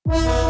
हो.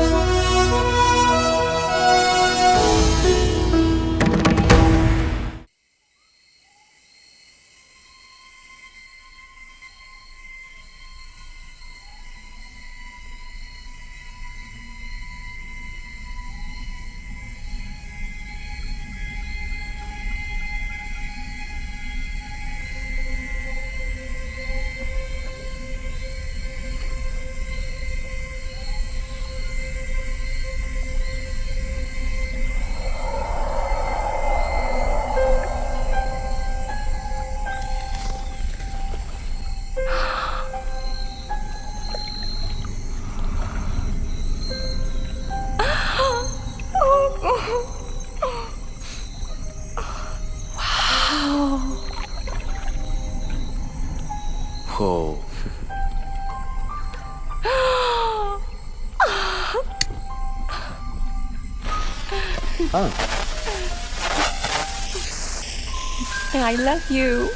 I love you.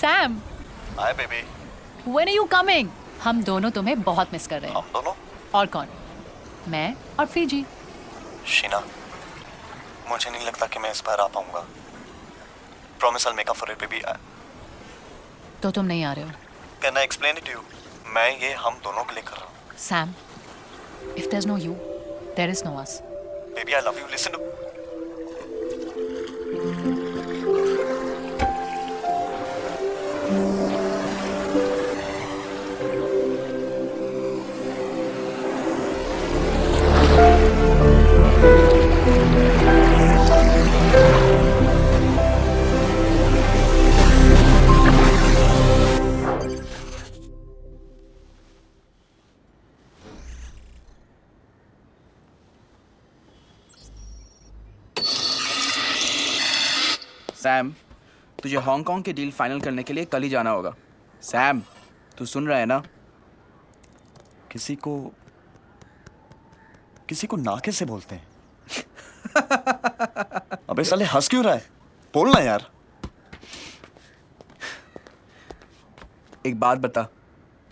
Sam, hi baby. when are you coming? हम दोनों तुम्हें बहुत मिस कर रहे हैं. हम दोनों? और कौन? मैं और फीजी। शीना, मुझे नहीं लगता कि मैं इस बार आ पाऊंगा। Promise I'll make up for it, baby. तो तुम नहीं आ रहे हो? Can I explain it to you? मैं ये हम दोनों के लिए कर रहा हूँ। Sam, if there's no you, there is no us. Baby, I love you. Listen to. Sam, तुझे हांगकांग की डील फाइनल करने के लिए कल ही जाना होगा। सैम, तू सुन रहा है ना? किसी को ना कैसे बोलते हैं? अबे साले हंस क्यों रहा है? बोलना यार। एक बात बता,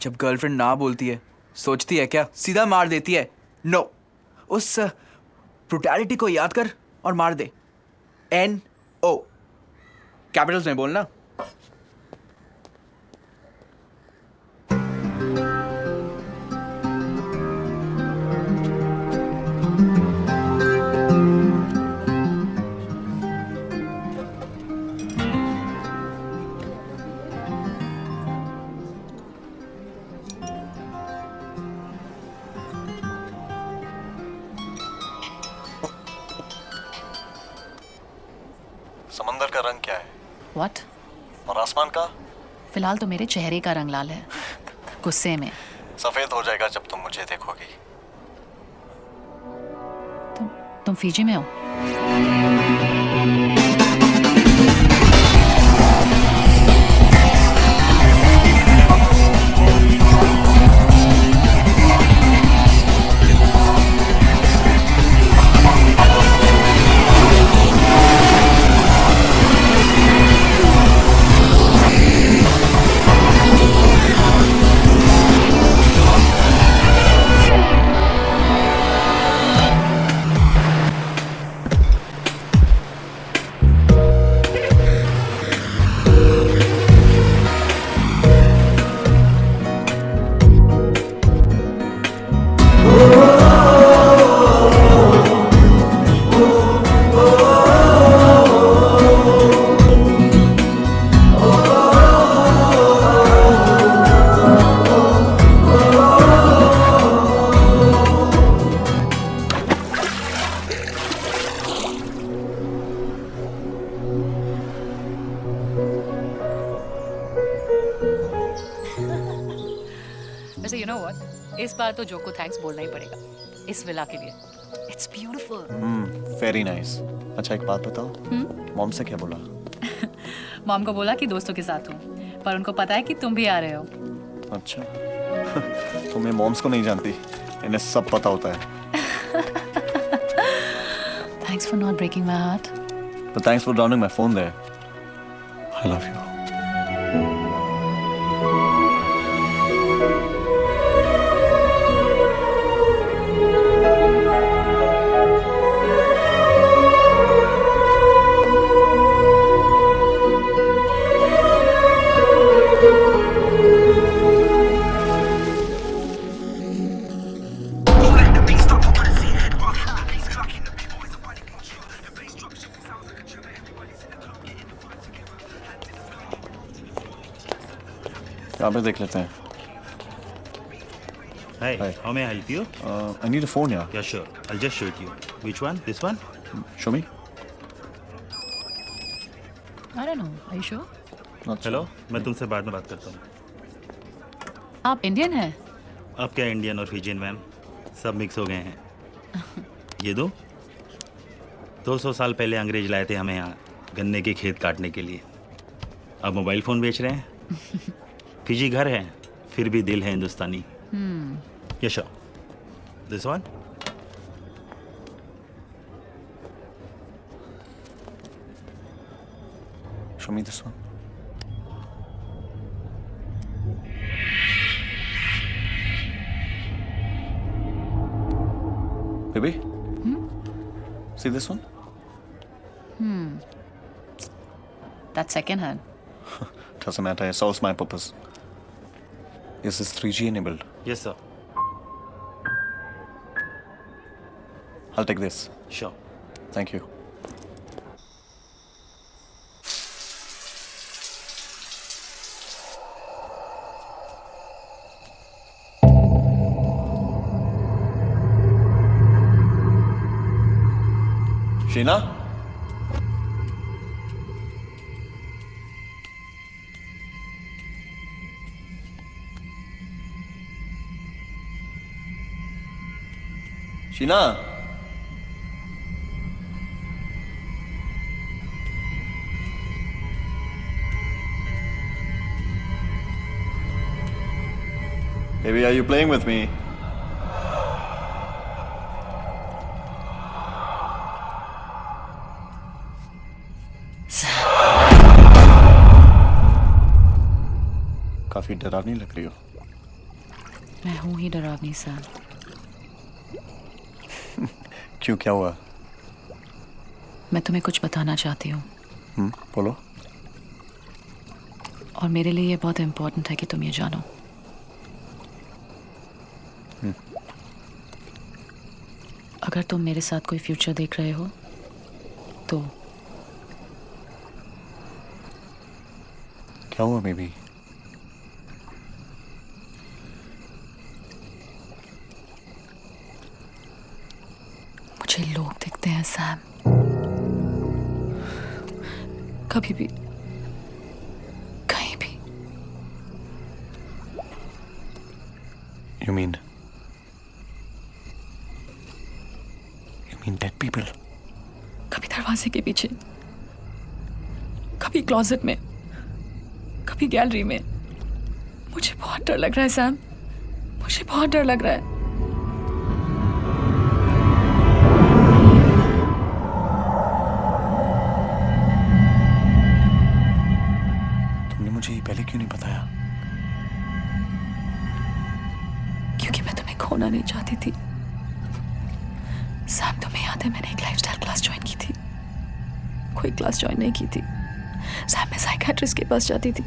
जब गर्लफ्रेंड ना बोलती है सोचती है क्या? सीधा मार देती है? नो, उस ब्रुटैलिटी को याद कर और मार दे। NO, कैपिटल्स में बोलना। समंदर का रंग क्या है? What? और आसमान का? फिलहाल तो मेरे चेहरे का रंग लाल है, गुस्से में। सफेद हो जाएगा जब तुम मुझे देखोगी। तुम फीजी में हो? वैसे you know what? इस बार तो जो को थैंक्स बोलना ही पड़ेगा इस विला के लिए। It's beautiful. Very nice. अच्छा एक बात बताओ, मॉम से क्या बोला? मॉम को बोला कि दोस्तों के साथ हूँ, पर उनको पता है कि तुम भी आ रहे हो। अच्छा तुम्हें मॉम्स को नहीं जानती, इन्हें सब पता होता है। Thanks for not breaking my heart. But thanks for drowning my phone there. I love you. यहाँ पे देख लेते हैं। Hi, Hi. how may I help you? I need a phone, yeah. Yeah, sure. I'll just show it you. Which one? This one? Show me. I don't know. Are you sure? Not hello, मैं तुमसे बाद में बात करता हूँ। आप Indian हैं? अब क्या इंडियन और फिजियन मैम, सब मिक्स हो गए हैं। ये दो 200 साल पहले अंग्रेज लाए थे हमें यहाँ गन्ने के खेत काटने के लिए। अब मोबाइल फ़ोन बेच रहे हैं। फिजी घर है, फिर भी दिल है हिंदुस्तानी। Yes sir. This one? Show me this one. Baby? See this one? That's second hand. Doesn't matter, it solves my purpose. Is this 3G enabled? Yes, sir. I'll take this. Sure. Thank you. Sheena? Sheena? Baby, are you playing with me? काफी डरावनी लग रही हो। मैं हूं ही डरावनी Sam. क्यों, क्या हुआ? मैं तुम्हें कुछ बताना चाहती हूँ बोलो। और मेरे लिए ये बहुत इम्पोर्टेंट है कि तुम ये जानो। अगर तुम मेरे साथ कोई फ्यूचर देख रहे हो तो क्या हुआ बेबी? मुझे लोग दिखते हैं सैम, कभी भी कहीं भी। You mean dead people? कभी दरवाजे के पीछे, कभी क्लोजेट में, कभी गैलरी में। मुझे बहुत डर लग रहा है सैम, मुझे बहुत डर लग रहा है। तुमने मुझे ये पहले क्यों नहीं बताया? क्योंकि मैं तुम्हें खोना नहीं चाहती थी। सैम, तुम्हें याद है मैंने एक लाइफस्टाइल क्लास ज्वाइन की थी? कोई क्लास ज्वाइन नहीं की थी। सैम, मैं साइकियाट्रिस्ट के पास जाती थी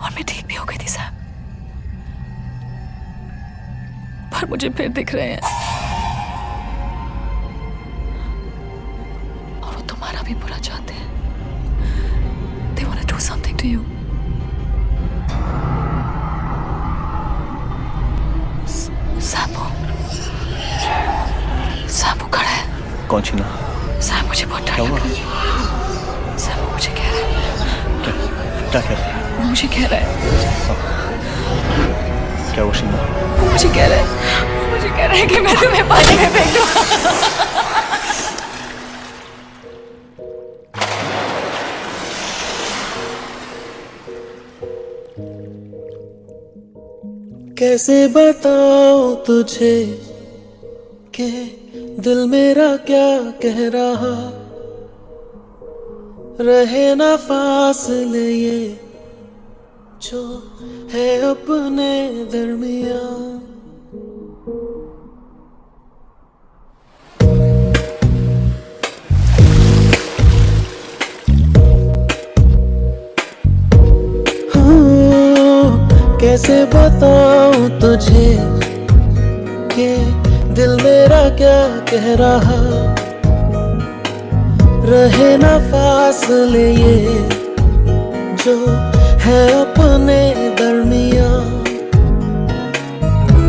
और मैं ठीक भी हो गई थी सैम, पर मुझे फिर दिख रहे हैं और वो तुम्हारा भी बुरा चाहते हैं। They want to do something to you. Sam वो खड़ा है। कौन शीना? सैम, मुझे बहुत डर लग रहा है। सैम, वो मुझे कह रहा है। क्या कह रहा है? वो मुझे कह रहा है। क्या वो शीना? वो मुझे कह रहा है, वो मुझे कह रहा है कि मैं तुम्हें पानी में फेंक दूँ। कैसे बताऊं तुझे कि दिल मेरा क्या कह रहा, रहे ना फासले ये जो है अपने दरमियां। कैसे बताऊं तुझे कि दिल मेरा क्या कह रहा, रहे ना फासले ये जो है अपने दरमियां।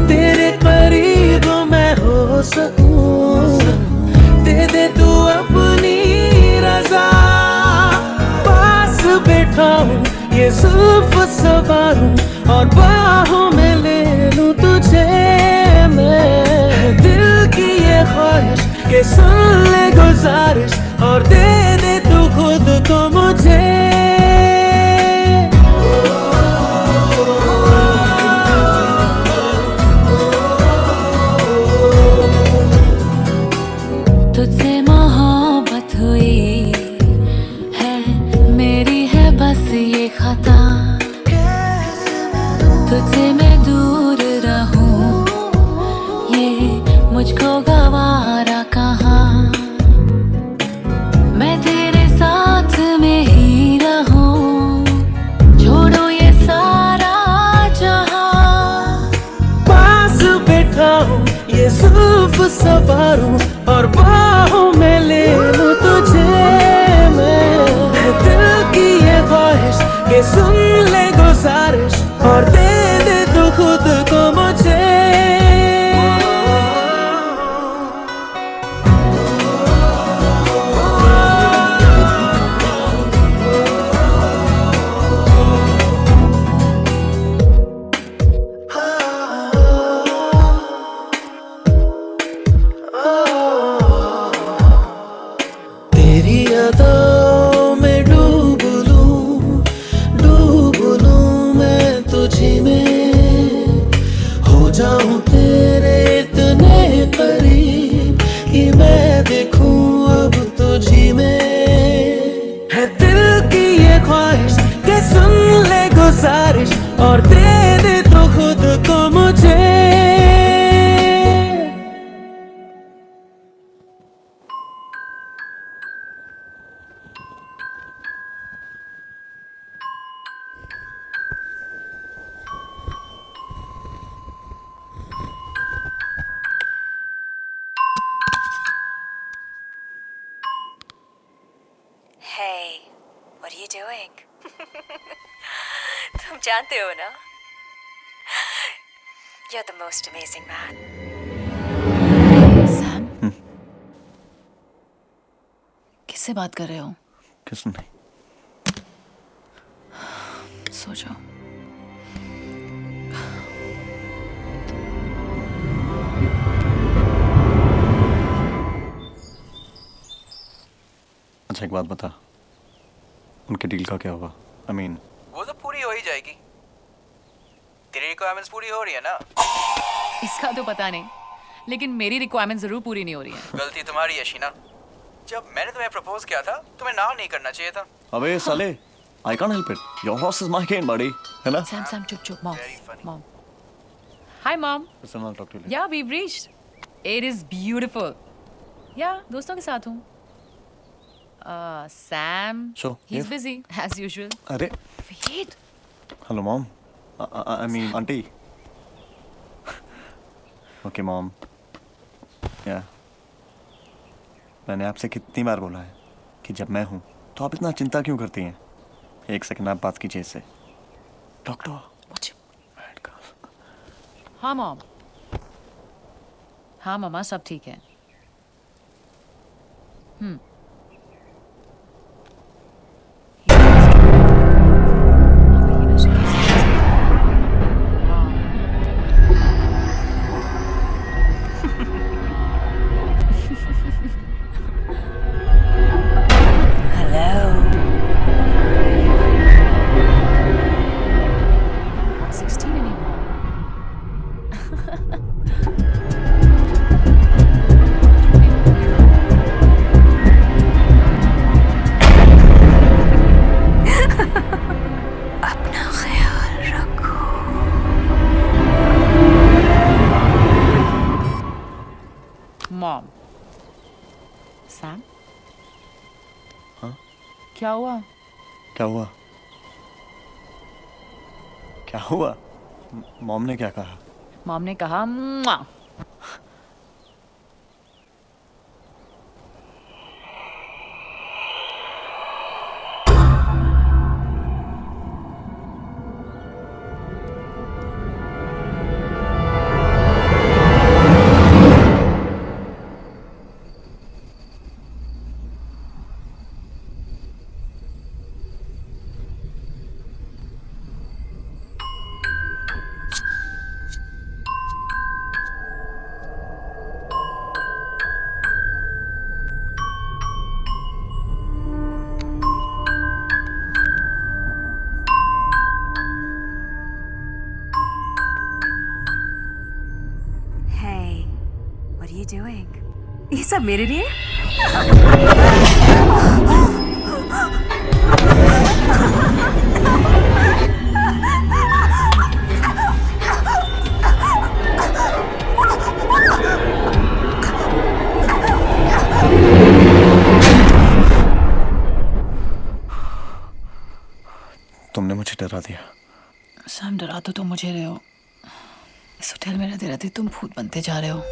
तेरे करीब मैं हो सकूं, दे दे तू अपनी रजा। पास बैठा हूँ, ये जुल्फ सवारूं और बाहों में ले लूं तुझे मैं। दिल की ये ख्वाहिश के सुन ले गुजारिश और दे दे तू खुद को मुझे। तुझसे मोहब्बत हुई है, मेरी है बस ये खता। तुझसे मैं दूर रहूं ये मुझको गवारा कि सुन ले गुजारिश और दे दे तू खुद को मुझे। तेरी यादों में डूब लूं मैं तुझी में, हो जाऊं तेरे इतने करीब कि मैं देखूं अब तुझी में। है दिल की ये ख्वाहिश कि सुन ले गुजारिश और दे दे तो खुद को मुझे। Hey, what are you doing? तुम जानते हो ना? You're the most amazing man. Sam? किससे बात कर रहे हो? किस नहीं? सो जाओ। अच्छा एक बात बता, उनके डील का क्या हुआ? I mean, वो तो पूरी हो ही जाएगी। तेरी रिक्वायरमेंट्स पूरी हो रही है ना? इसका तो पता नहीं, लेकिन मेरी रिक्वायरमेंट जरूर पूरी नहीं हो रही है। गलती तुम्हारी है शीना। जब मैंने तुम्हें प्रपोज किया था तुम्हें ना नहीं करना चाहिए था। अबे साले, I can't help it. Your horse is my cane, buddy. है ना? Sam, चुप, mom. Very funny. Mom. Hi, mom. Listen, I'll talk to you later. Yeah, we've reached. It is beautiful. Yeah, दोस्तों के साथ हूँ। Sam. Sure, He's yeah. busy as usual. अरे, Wait. hello mom. I mean auntie. Okay mom. Yeah. मैंने आपसे कितनी बार बोला है कि जब मैं हूँ तो आप इतना चिंता क्यों करती हैं? एक सेकंड आप बात कीजिए इससे। डॉक्टर। Watch. हाँ मॉम। हाँ मामा, सब ठीक है। मॉम। सैम? हाँ? क्या हुआ? क्या हुआ? क्या हुआ? मॉम ने क्या कहा? मॉम ने कहा "मुआ"। Hey, what are you doing? ये सब मेरे लिए? तुमने मुझे डरा दिया। सैम, डरा तो तुम मुझे रहे हो। इस होटल में रहते रहते तुम भूत बनते जा रहे हो।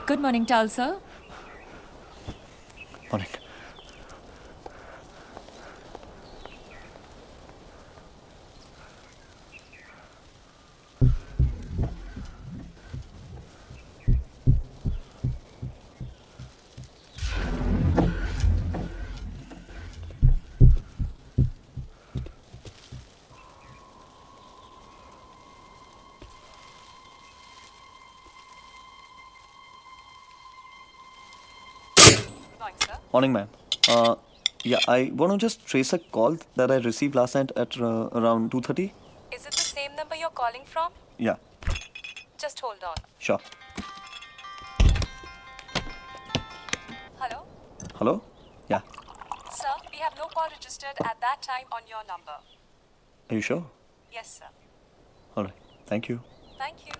Good morning, Tal sir. Morning. Morning, ma'am. Yeah, I want to just trace a call that I received last night at around 2:30. Is it the same number you're calling from? Yeah, Just hold on. sure. Hello? Hello? Yeah. Sir, we have no call registered at that time on your number. Are you sure? Yes, sir. All right. Thank you. Thank you.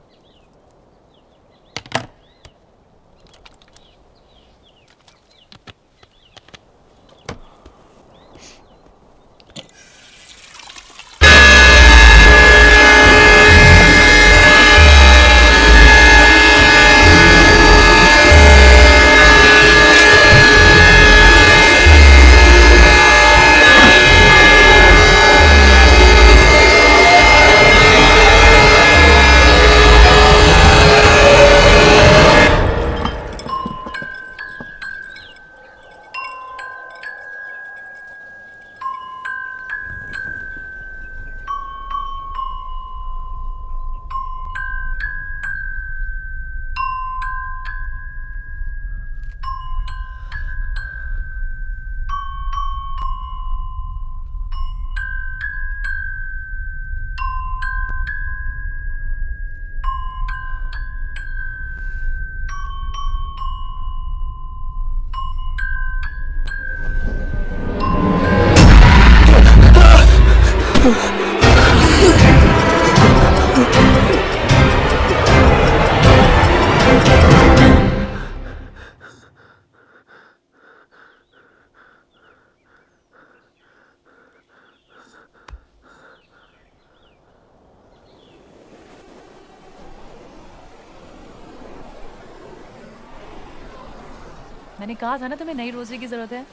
मैंने कहा था ना तुम्हें नई rosary की जरूरत है.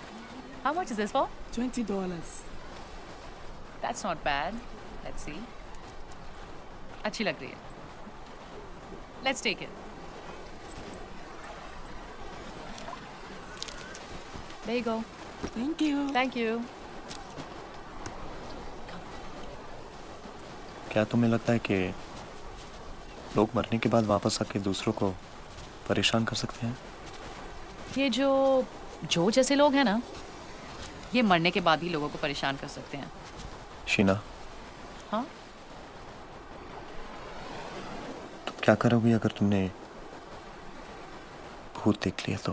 How much is this for? $20. That's not bad. Let's see. अच्छी लग रही है. Let's take it. There you go. Thank you. Thank you. क्या तुम्हें लगता है कि लोग मरने के बाद वापस आके दूसरों को परेशान कर सकते हैं? ये जो जैसे लोग हैं ना, ये मरने के बाद ही लोगों को परेशान कर सकते हैं. शीना, हाँ? तुम क्या करोगी अगर तुमने भूत देख लिया तो?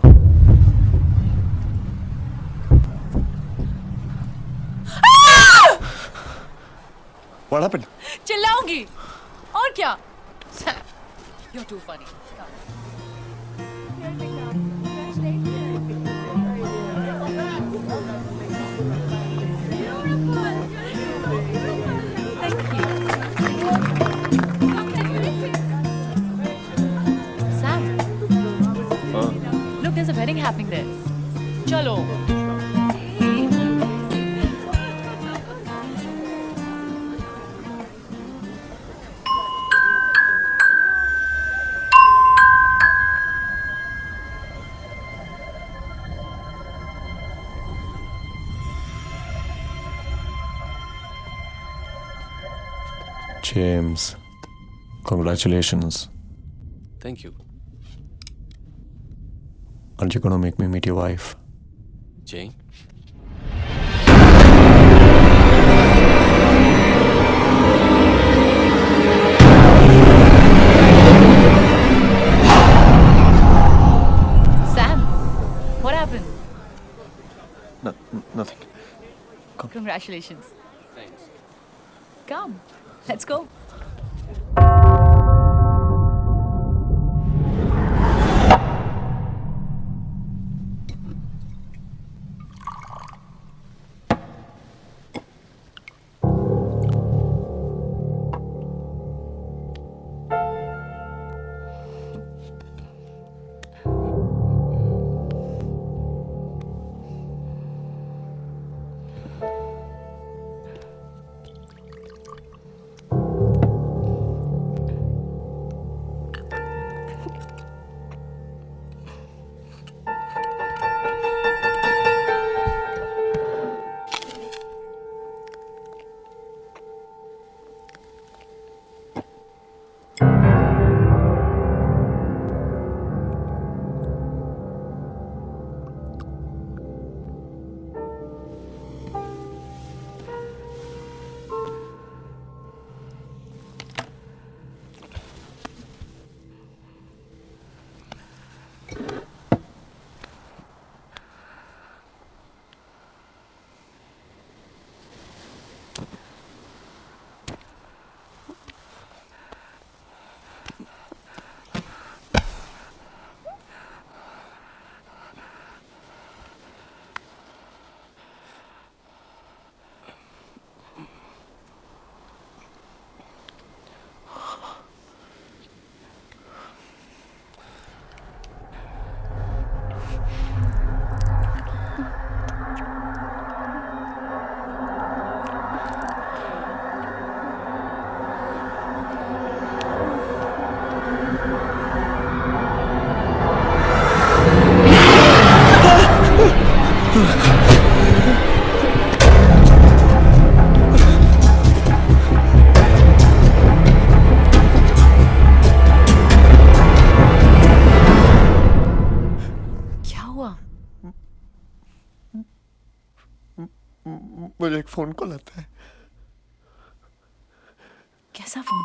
What happened? चिल्लाऊंगी. और क्या? Sam, you're too funny. Sam, look, there's a wedding happening there. Chalo. James, congratulations. Thank you. Aren't you gonna make me meet your wife? Jane? Sam, what happened? No, nothing. Congratulations. Thanks. Come, let's go. मुझे एक phone call आता है। कैसा phone?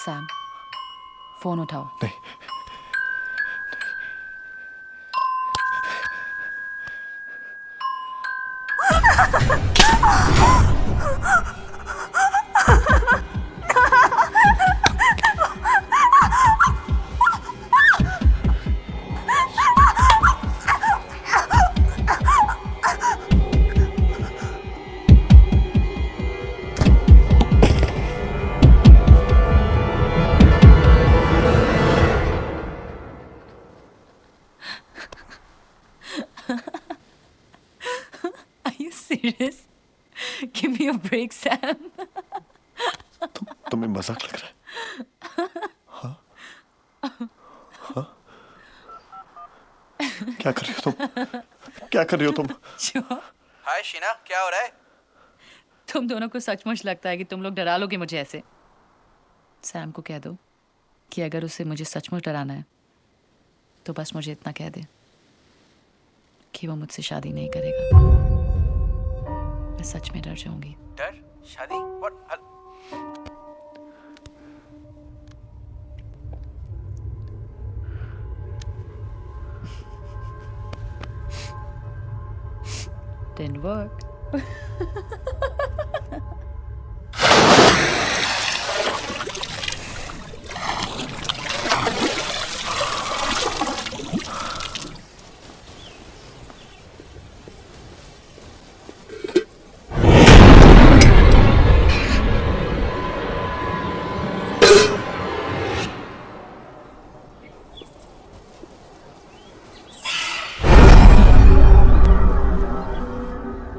Sam, phone उठाओ। नहीं, Are you serious? Give me a break, Sam. तुम्हें मजाक लग रहा है? हाँ? हाँ? क्या कर रही हो तुम? क्या कर रही हो तुम? Sure. हाय शीना, क्या हो रहा है? तुम दोनों को सचमुच लगता है कि तुम लोग डरा लोगे मुझे ऐसे? सैम को कह दो कि अगर उसे मुझे सचमुच डराना है तो बस मुझे इतना कह दे कि वो मुझसे शादी नहीं करेगा। मैं सच में डर जाऊंगी। डर? शादी? What? Didn't work.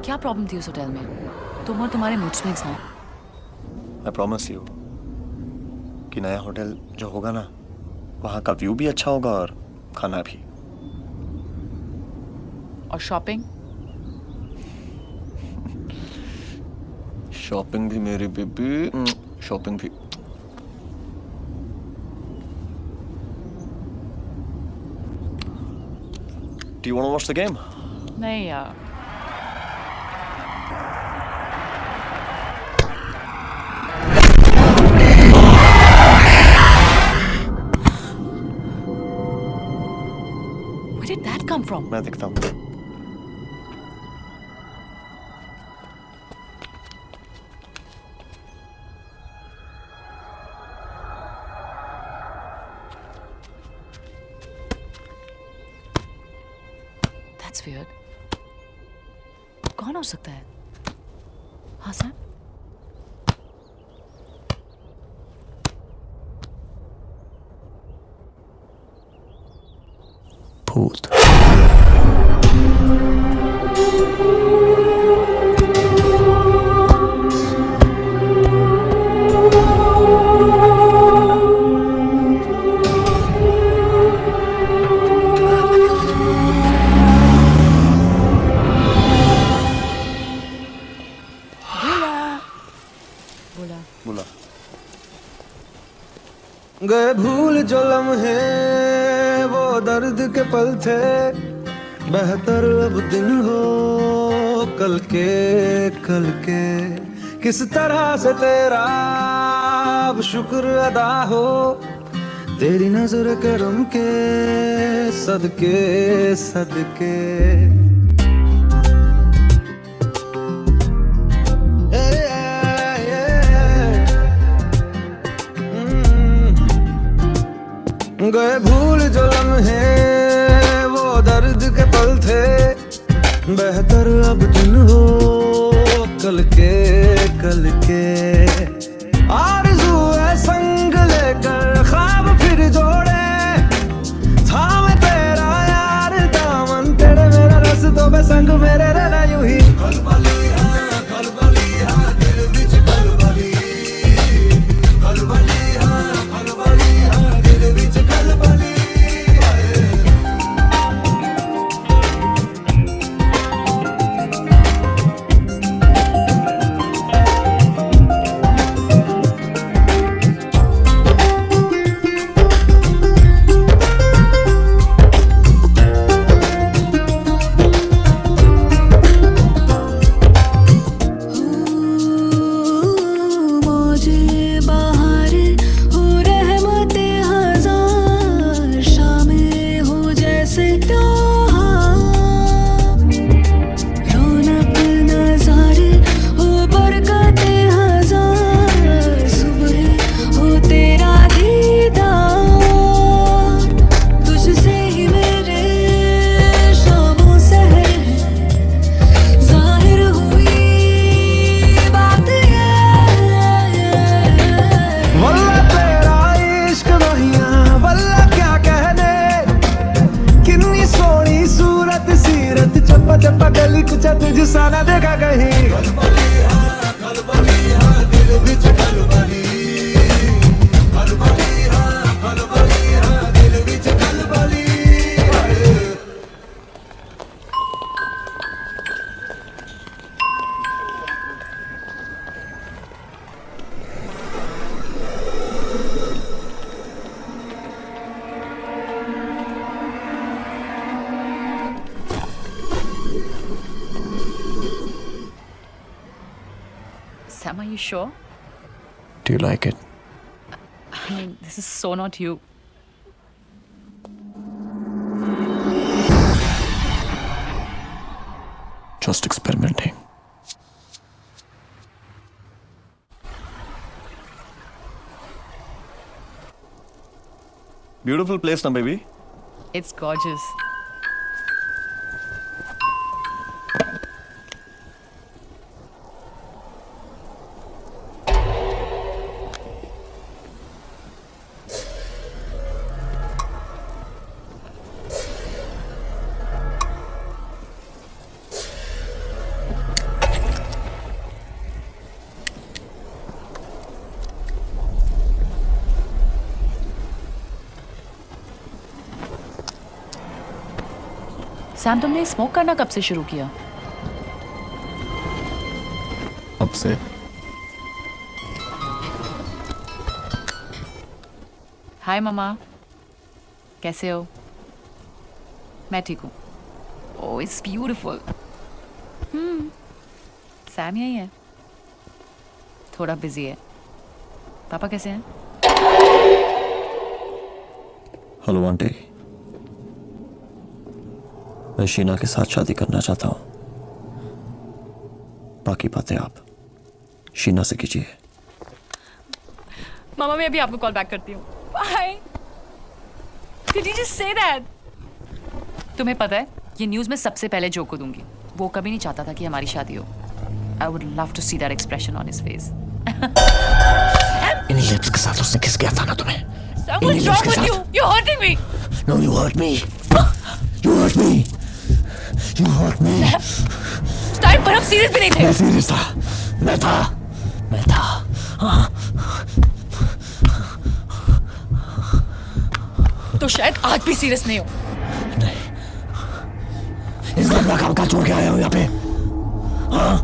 क्या प्रॉब्लम थी उस होटल में? तुम और तुम्हारे मूड स्विंग्स ना। I promise you कि नया होटल जो होगा ना, वहाँ का व्यू भी अच्छा होगा और खाना भी। और शॉपिंग? शॉपिंग भी मेरी बेबी, शॉपिंग भी। Do you want to watch the game? नहीं यार। Where did that come from? मैं देखता हूँ। That's weird. कौन हो सकता है? हाँ सर? भूत। बोला। बोला। गए भूल जो लम्हे वो दर्द के पल थे, बेहतर अब दिन हो कल के किस तरह से तेरा अब शुक्र अदा हो, तेरी नजर करम के सदके सदके। गए भूल जो लम्हे वो दर्द के पल थे, बेहतर अब दिन हो कल के आरज़ू है संग लेकर ख्वाब फिर जोड़े, थामे तेरा यार दामन तेरे मेरा रस्तों पे संग मेरे रहना यूं ही। खलबली है दिल विच खलबली है दिल विच खलबली। नहीं Sam, are you sure? Do you like it? I mean, this is so not you. Just experimenting. Beautiful place, na baby. It's gorgeous. Sam, तुमने स्मोक करना कब से शुरू किया? अब से हाय ममा, कैसे हो? मैं ठीक हूँ। ओह, इट्स ब्यूटीफुल। सैम यही है, थोड़ा बिजी है। पापा कैसे हैं? हेलो आंटी, मैं शीना के साथ शादी करना चाहता हूँ। बाकी बातें आप शीना से कीजिए। मामा, मैं अभी आपको कॉल बैक करती हूँ। Bye. Did you just say that? तुम्हें पता है, ये न्यूज़ में सबसे पहले जो को दूंगी। वो कभी नहीं चाहता था कि हमारी शादी हो। I would love to see that expression on his face. In lips के साथ उसने किस किया था ना तुम्हें? Sam, what's wrong with you? You're hurting me. No, you hurt me. You hurt me. You hurt me. Time पर हम सीरियस भी नहीं थे। मैं सीरियस था। मैं था। हाँ। तो शायद आज भी सीरियस नहीं हो। नहीं। इस घर का काम काज छोड़ के आया हूँ यहाँ पे। हाँ।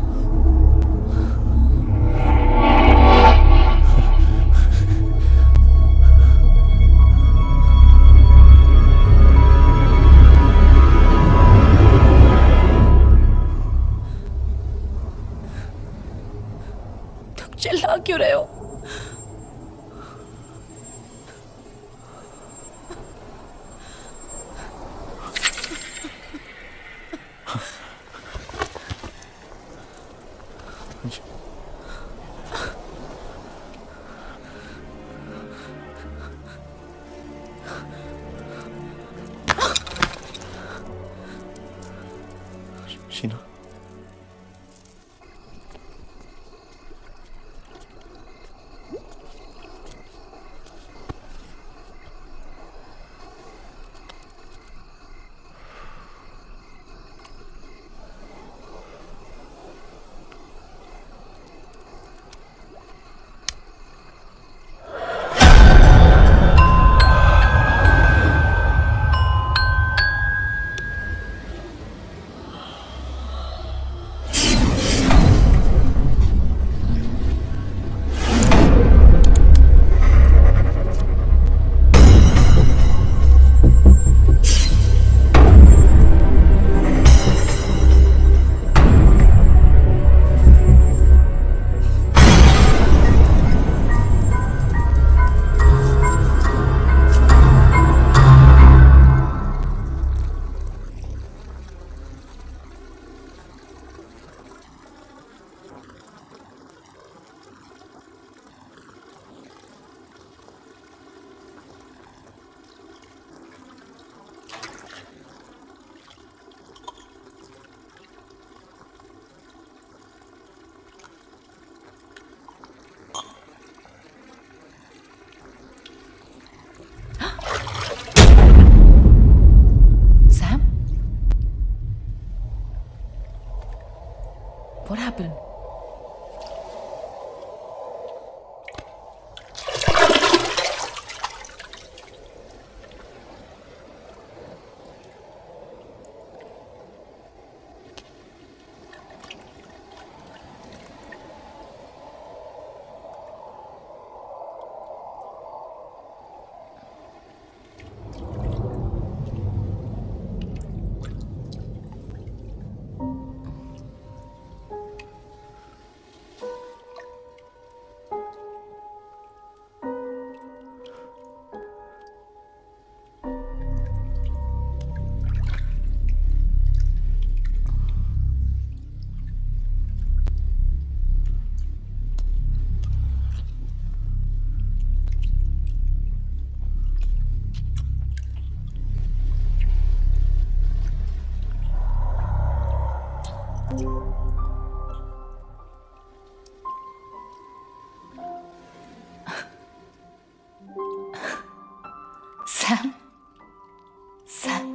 चिल्ला क्यों रहे हो? शीना, happened? Sam? Sam?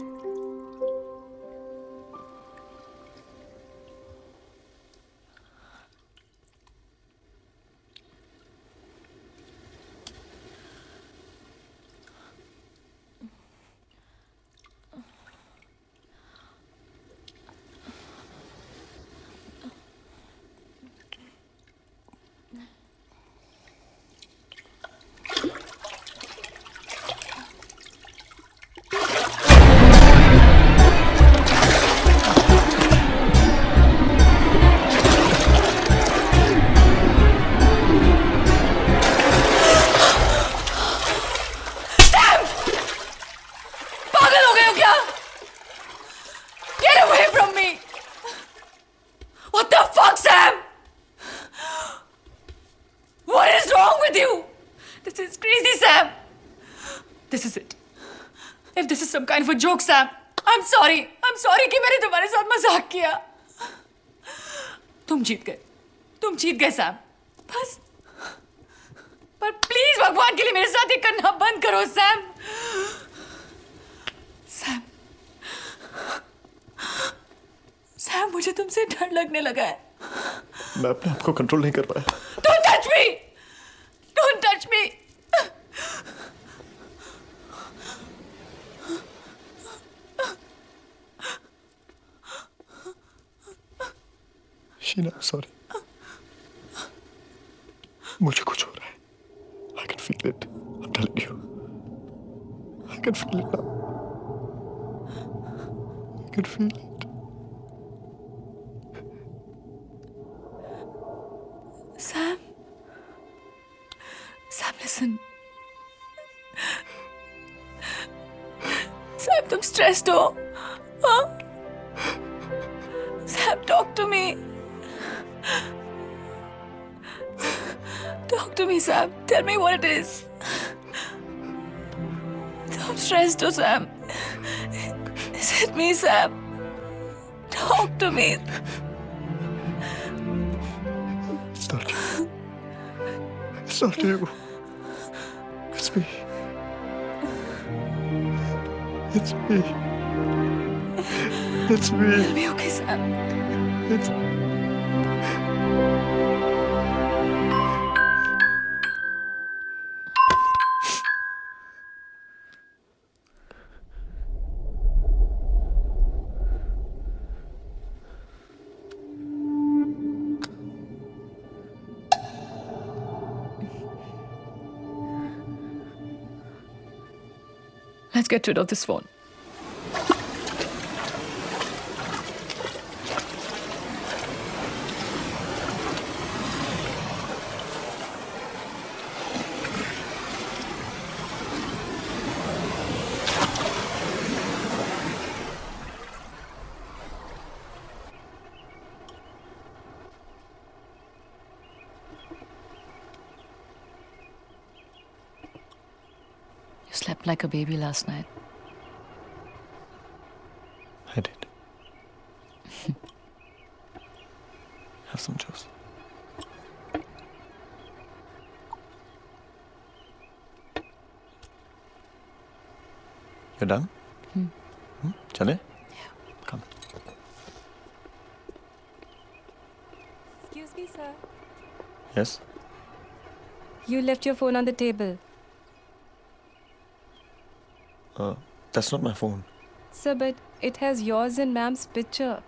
पागल हो गए हो क्या? Get away from me! What the fuck, Sam? What is wrong with you? This is crazy, Sam. This is it. If this is some kind of a joke, Sam, I'm sorry. I'm sorry कि मैंने तुम्हारे साथ मजाक किया. तुम जीत गए. तुम जीत गए, Sam. बस. पर प्लीज भगवान के लिए मेरे साथ ये करना बंद करो, Sam. सैम, सैम, मुझे तुमसे डर लगने लगा है. मैं अपने आप को कंट्रोल नहीं कर पाया. Don't touch me! Don't touch me! Sheena, sorry. मुझे कुछ हो रहा है. I can feel it. I'm telling you. I can feel it now. I can feel it. Sam? Sam, listen. Sam, तुम stressed हो? हाँ? Sam, talk to me. Talk to me, Sam. Tell me what it is. I'm stressed, oh, Sam. Is it me, Sam? Talk to me. It's not you. It's not you. It's me. It's me. It's me. It'll be okay, Sam. It's Let's get rid of this phone. You slept like a baby last night. I did. Have some juice. You're done? चले? Come. Excuse me, sir. Yes? You left your phone on the table. That's not my phone. Sir, but it has yours and ma'am's picture.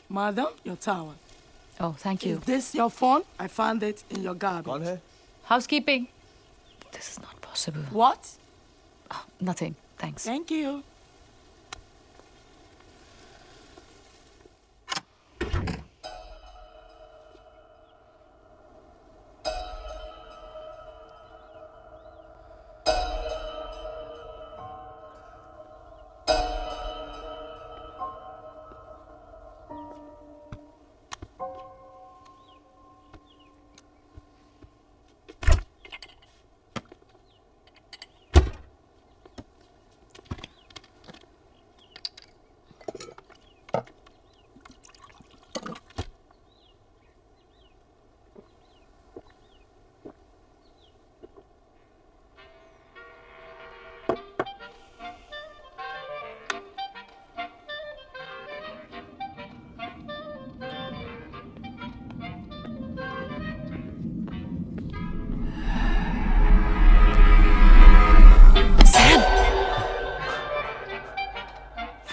Madam, your towel. Oh, thank you. Is this your phone? I found it in your garbage. Housekeeping. This is not possible. What? Oh, nothing. Thanks. Thank you.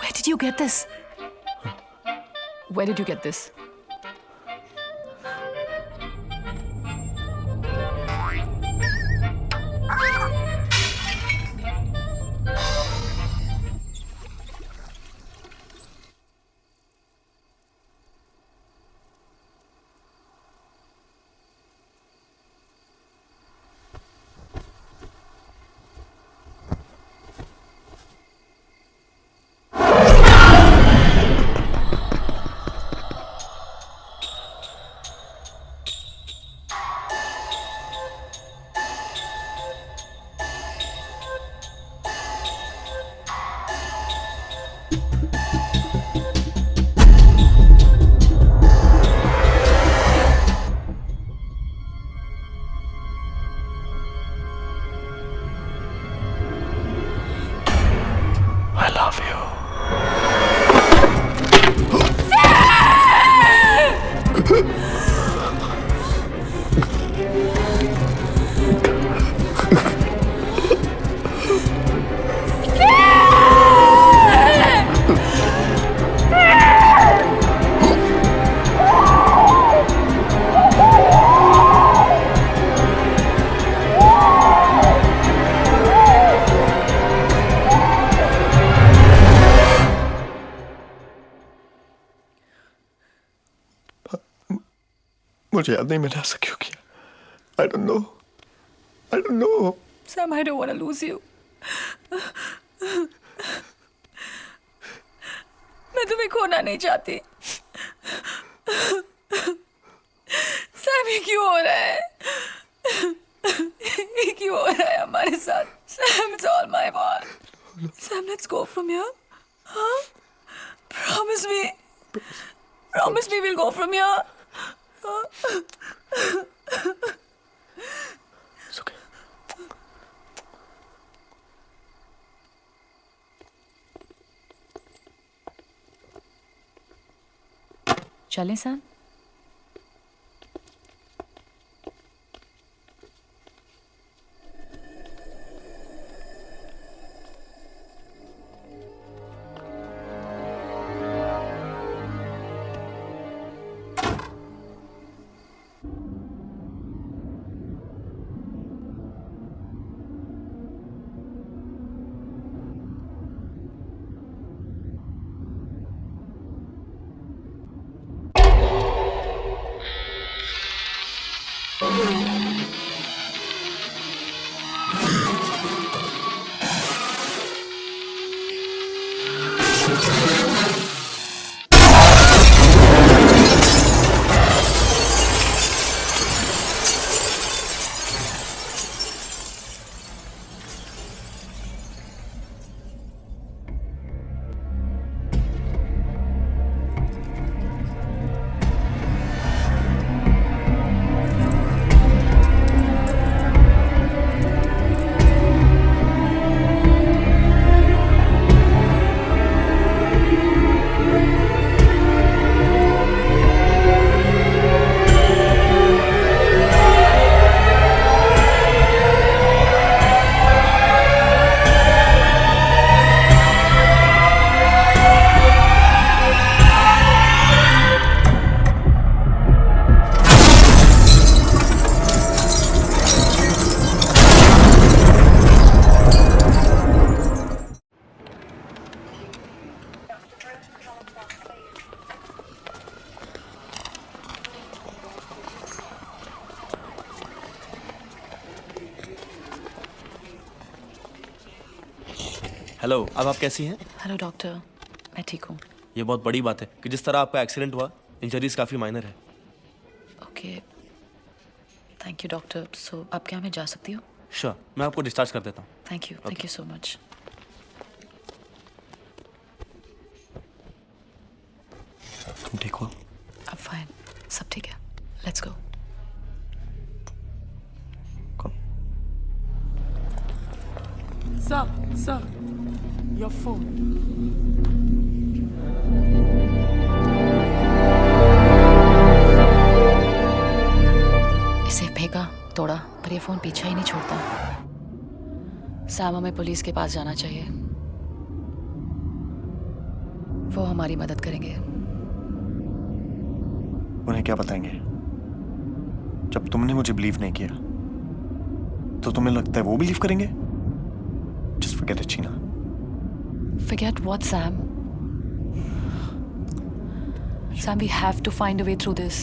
Where did you get this? Where did you get this? I love you. मुझे याद नहीं मैंने ऐसा क्यों किया। I don't know. I don't know. Sam, I don't want to lose you. मैं तुम्हें खोना नहीं चाहती। सैम, ये क्यों हो रहा है? ये क्यों हो रहा है हमारे साथ? Sam, it's all my fault. Sam, let's go from here. Huh? Promise me. Promise me we'll go from here. It's okay. चलें सैम? हेलो, अब आप कैसी हैं? हेलो डॉक्टर, मैं ठीक हूँ. ये बहुत बड़ी बात है कि जिस तरह आपका एक्सीडेंट हुआ, इंजरीज काफ़ी माइनर है. Okay, thank you doctor. So अब क्या मैं जा सकती हूँ? श्योर, मैं आपको डिस्चार्ज कर देता हूँ. Thank you so much. तुम ठीक हो? अब फाइन, सब ठीक है. Let's go. Sir, your phone. इसे फेंका, तोड़ा, पर ये फोन पीछा ही नहीं छोड़ता. सैम, हमें पुलिस के पास जाना चाहिए. वो हमारी मदद करेंगे. उन्हें क्या बताएंगे? जब तुमने मुझे बिलीव नहीं किया, तो तुम्हें लगता है वो बिलीव करेंगे? Just forget it, Sheena. Forget what, Sam? Sam, we have to find a way through this.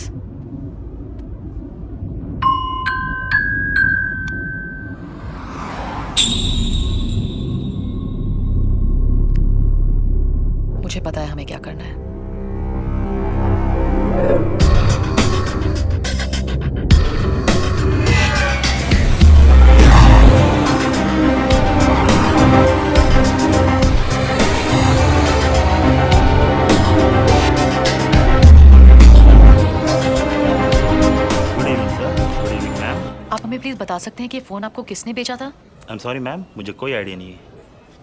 मुझे पता है हमें क्या करना है. प्लीज बता सकते हैं कि फोन आपको किसने बेचा था? आई एम सॉरी मैम, मुझे कोई आइडिया नहीं है.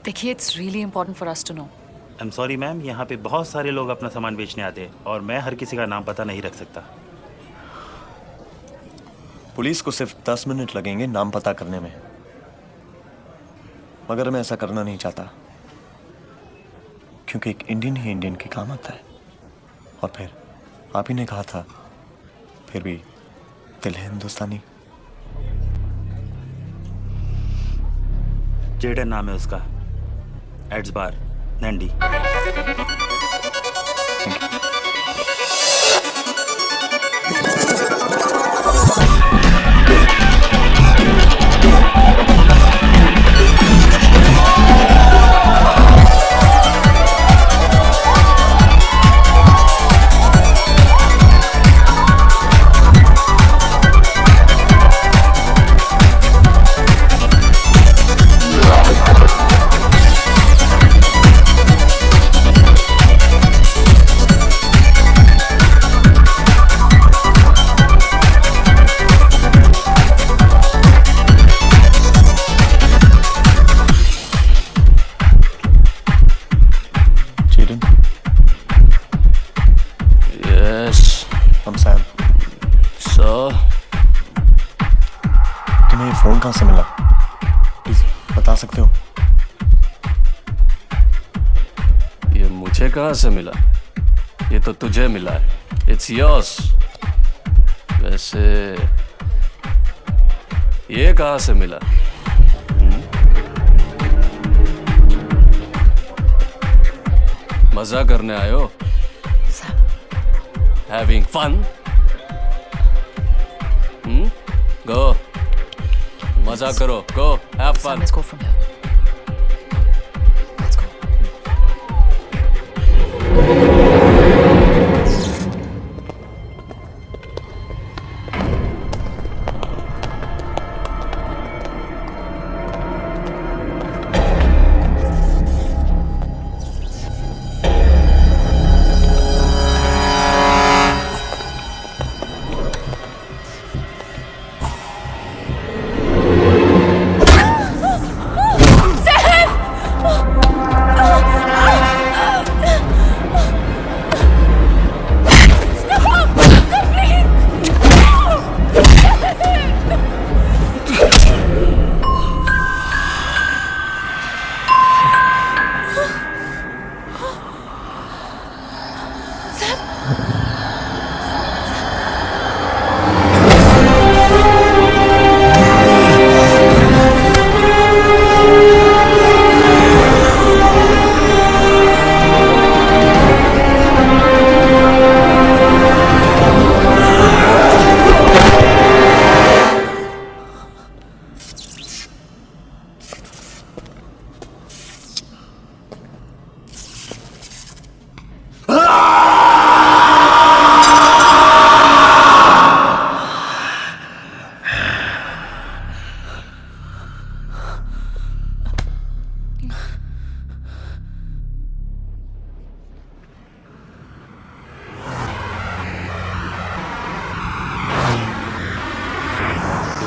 देखिए, it's really important for us to know. I am sorry ma'am, यहाँ पे बहुत सारे लोग अपना सामान बेचने आते हैं और मैं हर किसी का नाम पता नहीं रख सकता. पुलिस को सिर्फ 10 मिनट लगेंगे नाम पता करने में, मगर मैं ऐसा करना नहीं चाहता, क्योंकि एक इंडियन ही इंडियन के काम आता है. और फिर आप ही ने कहा था, फिर भी दिल है हिंदुस्तानी. जेडन नाम है उसका. एड्स बार, नैंडी. कहाँ से मिला? प्लीज बता सकते हो? ये मुझे कहाँ से मिला? ये तो तुझे मिला है। It's yours. वैसे ये कहाँ से मिला? मजा करने आए हो? Having fun? Go. मजा करो. Go. Have fun. Let's go from here. Let's go.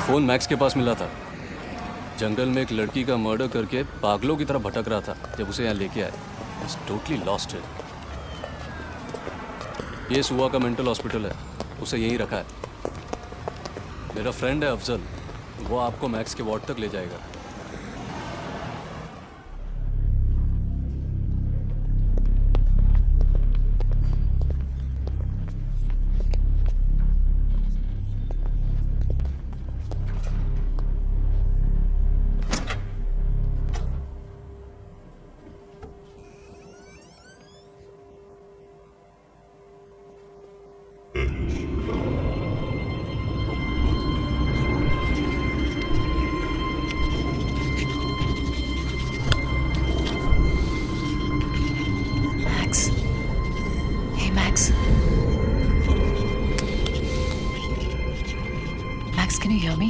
Phone max के पास मिला था। जंगल में एक लड़की का मर्डर करके पागलों की तरह भटक रहा था जब उसे यहाँ लेके आए। इट्स टोटली लॉस्ट है। ये सुवा का मेंटल हॉस्पिटल है, उसे यहीं रखा है। मेरा फ्रेंड है अफजल, वो आपको मैक्स के वार्ड तक ले जाएगा। Max. Hey, Max. Max, can you hear me?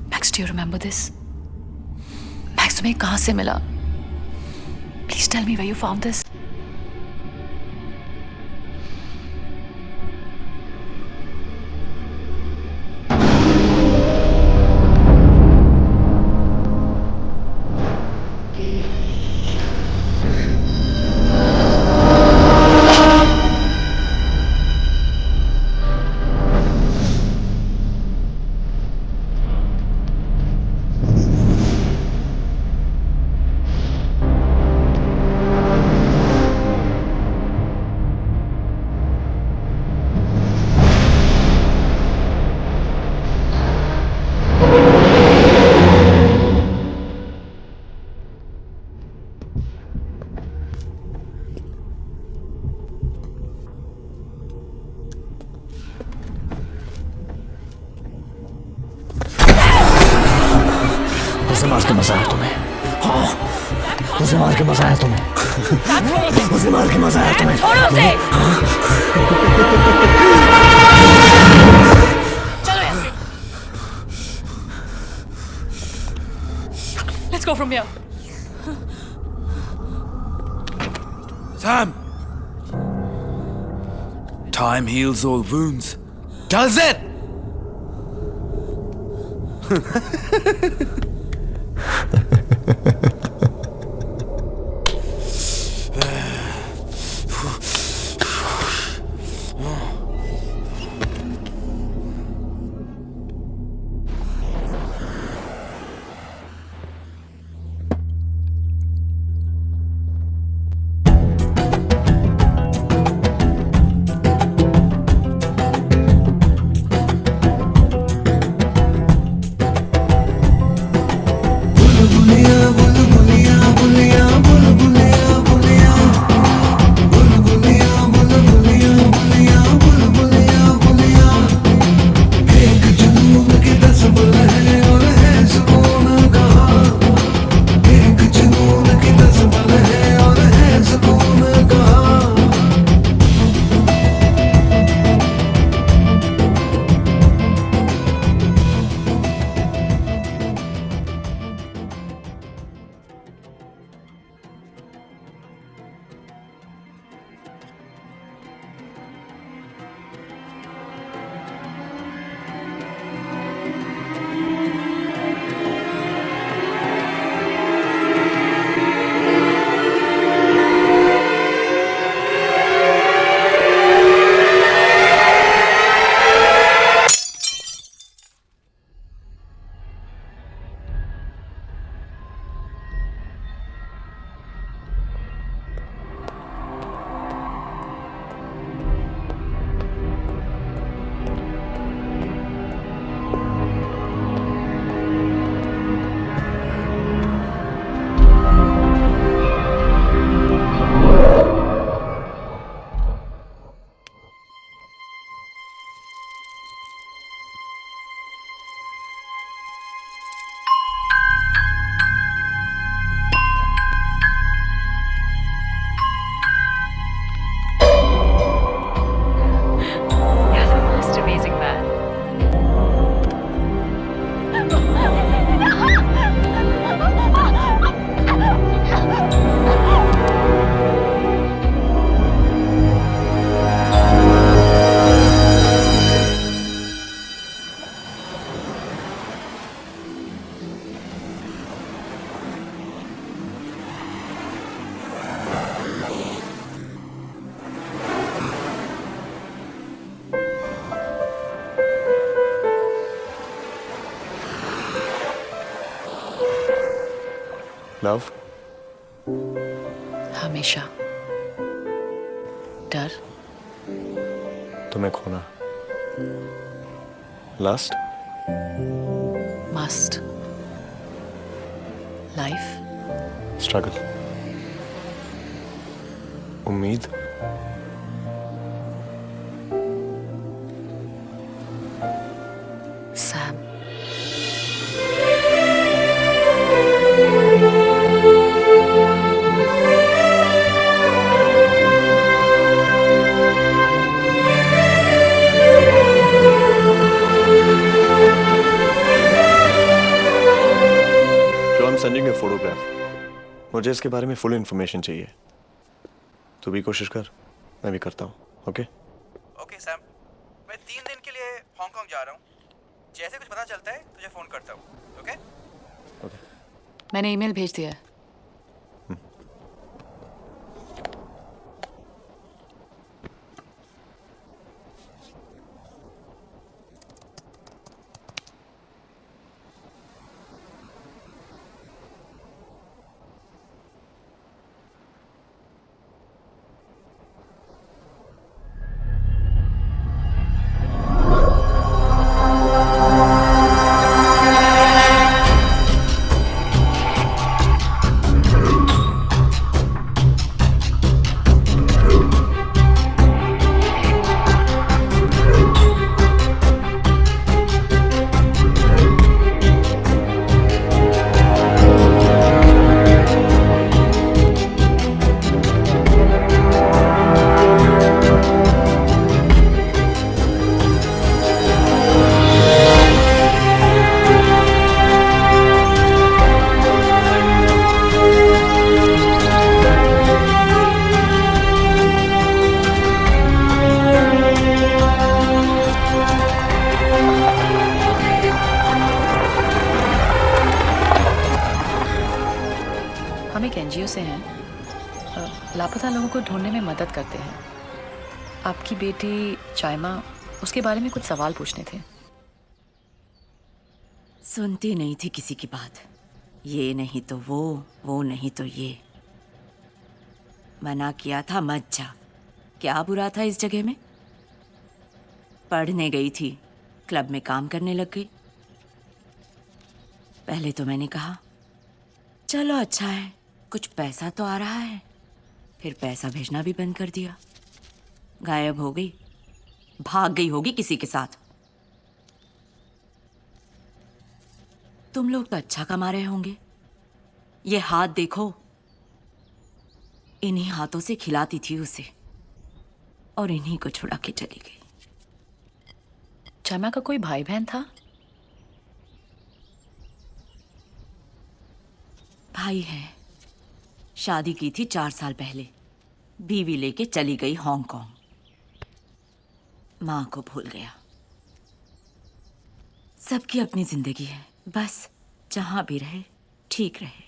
Max, do you remember this? Max, तुम्हें कहाँ से मिला? Please tell me where you found this. उसे मार के मजा आया तुम्हें? हाँ, उसे मार के मजा आया तुम्हें? उसे मार के मजा आया तुम्हें? छोड़ो उसे! चलो यहाँ से। Let's go from here. Sam! Time heals all wounds. Does it? Love, हमेशा। डर, तुम्हें खोना। Last, must. Life, struggle. उम्मीद, सैम। जो I'm sending you a photograph. मुझे इसके बारे में फुल इन्फॉर्मेशन चाहिए। तू भी कोशिश कर, मैं भी करता हूँ। ओके? ओके सैम, मैं 3 दिन के लिए हांगकांग जा रहा हूँ। जैसे कुछ पता चलता है तुझे फोन करता हूँ। ओके? मैंने ईमेल भेज दिया है। हम एक एनजीओ से हैं, लापता लोगों को ढूंढने में मदद करते हैं। आपकी बेटी चाइमा, उसके बारे में कुछ सवाल पूछने थे। सुनती नहीं थी किसी की बात। ये नहीं तो वो नहीं तो ये। मना किया था मत जा। क्या बुरा था इस जगह में? पढ़ने गई थी, क्लब में काम करने लग गई। पहले तो मैंने कहा चलो अच्छा है, कुछ पैसा तो आ रहा है। फिर पैसा भेजना भी बंद कर दिया। गायब हो गई, भाग गई होगी किसी के साथ। तुम लोग तो अच्छा कमा रहे होंगे। ये हाथ देखो, इन्हीं हाथों से खिलाती थी उसे और इन्हीं को छुड़ा के चली गई। चाइमा का कोई भाई बहन था? भाई है, शादी की थी 4 साल पहले। बीवी लेके चली गई हांगकांग। माँ को भूल गया। सबकी अपनी जिंदगी है, बस जहां भी रहे ठीक रहे।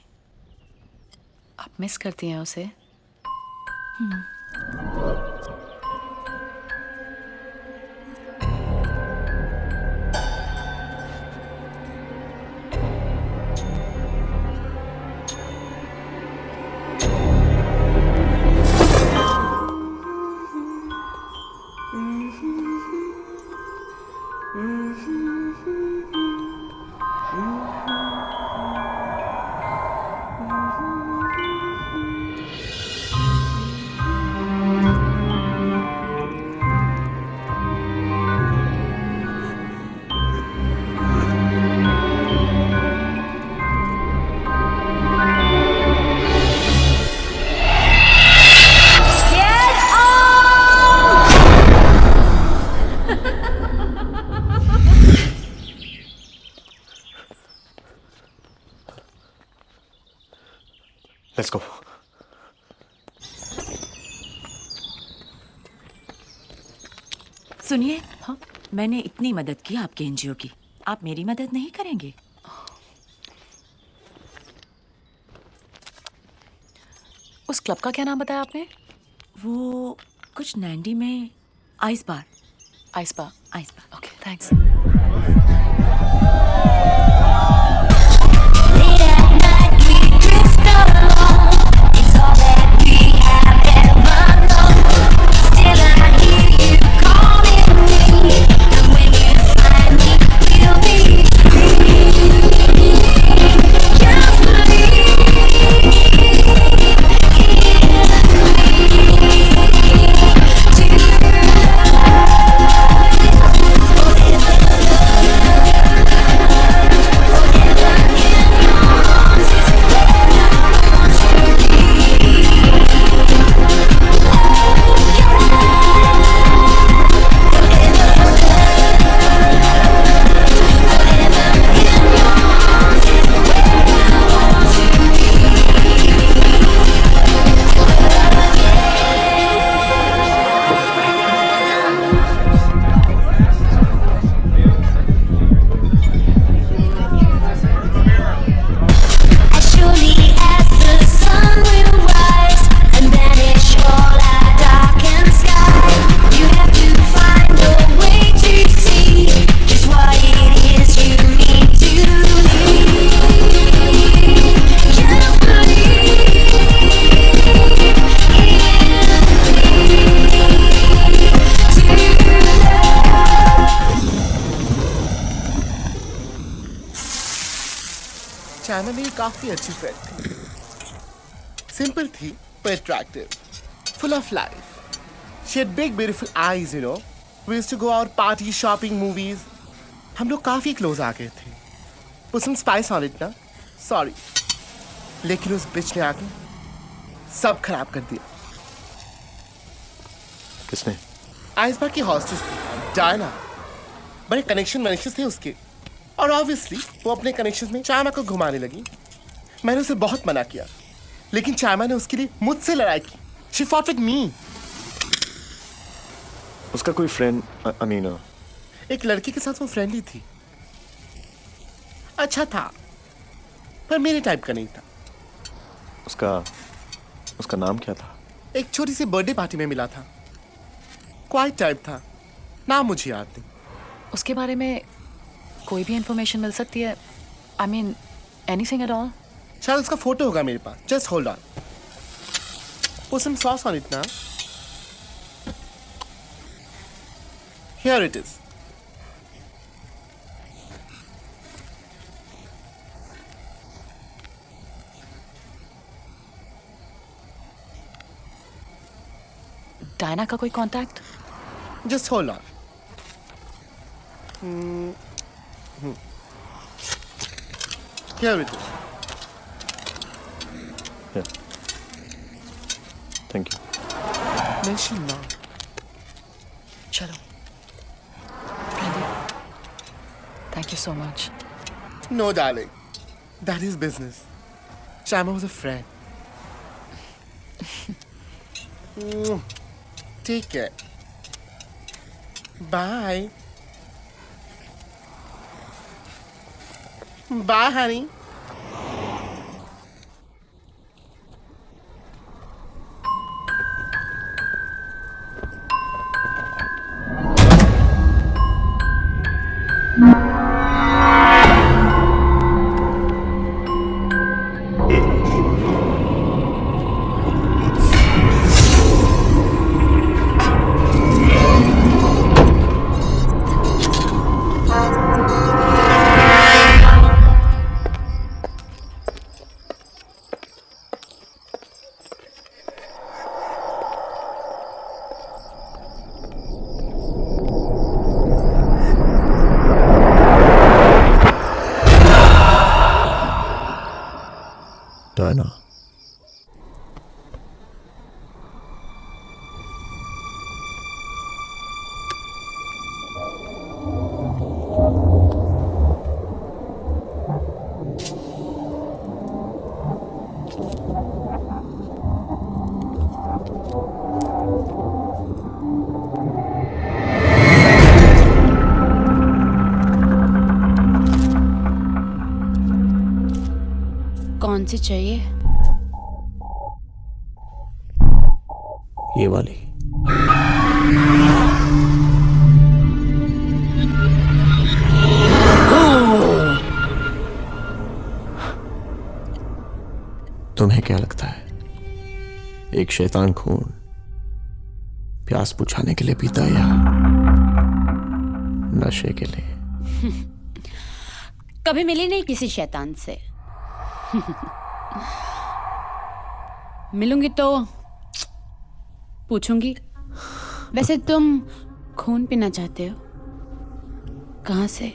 आप मिस करती हैं उसे? Let's go. सुनिए, हाँ, मैंने इतनी मदद की आपके एनजीओ की, आप मेरी मदद नहीं करेंगे? उस क्लब का क्या नाम बताया आपने? वो कुछ नैंडी में ice bar. Ice bar. Ice bar. Okay, thanks. Late at night we drift China मेरी काफी अच्छी फ्रेंड थी। सिंपल थी पर attractive, full of life. She had big beautiful eyes, you know. We used to go out party, shopping, movies. हम लोग काफी close आ गए थे। Put some spice on it ना, सॉरी। लेकिन उस बिच ने आके सब खराब कर दिया। किसने? आइसबर्ग की हॉस्टेस थी डायना। बड़े कनेक्शन थे उसके, और ऑब्वियसली वो अपने कनेक्शंस में चाइमा को घुमाने लगी। मैंने उसे बहुत मना किया, लेकिन चाइमा ने उसके लिए मुझसे लड़ाई की। She fought with me. उसका कोई फ्रेंड अमीना? एक लड़की के साथ वो फ्रेंडली थी। अच्छा था, पर मेरे टाइप का नहीं था। उसका नाम क्या था? एक छोटी सी बर्थडे पार्टी में मिला था। क्वाइट टाइप था, नाम मुझे याद नहीं। उसके बारे में कोई भी इंफॉर्मेशन मिल सकती है? I mean anything at all? शायद उसका फोटो होगा मेरे पास। Just hold on. Put some sauce on it now. Here it is. Diana का कोई contact? Just hold on. Here it is. Yeah. Thank you. Mention now. चलो। Candy, thank you so much. No, darling. That is business. Chima was a friend. Take care. Bye. Bye, honey. Diana. कौन सी चाहिए? ये वाली। तुम्हें क्या लगता है एक शैतान खून प्यास बुझाने के लिए पीता है या नशे के लिए? कभी मिली नहीं किसी शैतान से। मिलूंगी तो पूछूंगी। वैसे तुम खून पीना चाहते हो? कहां से?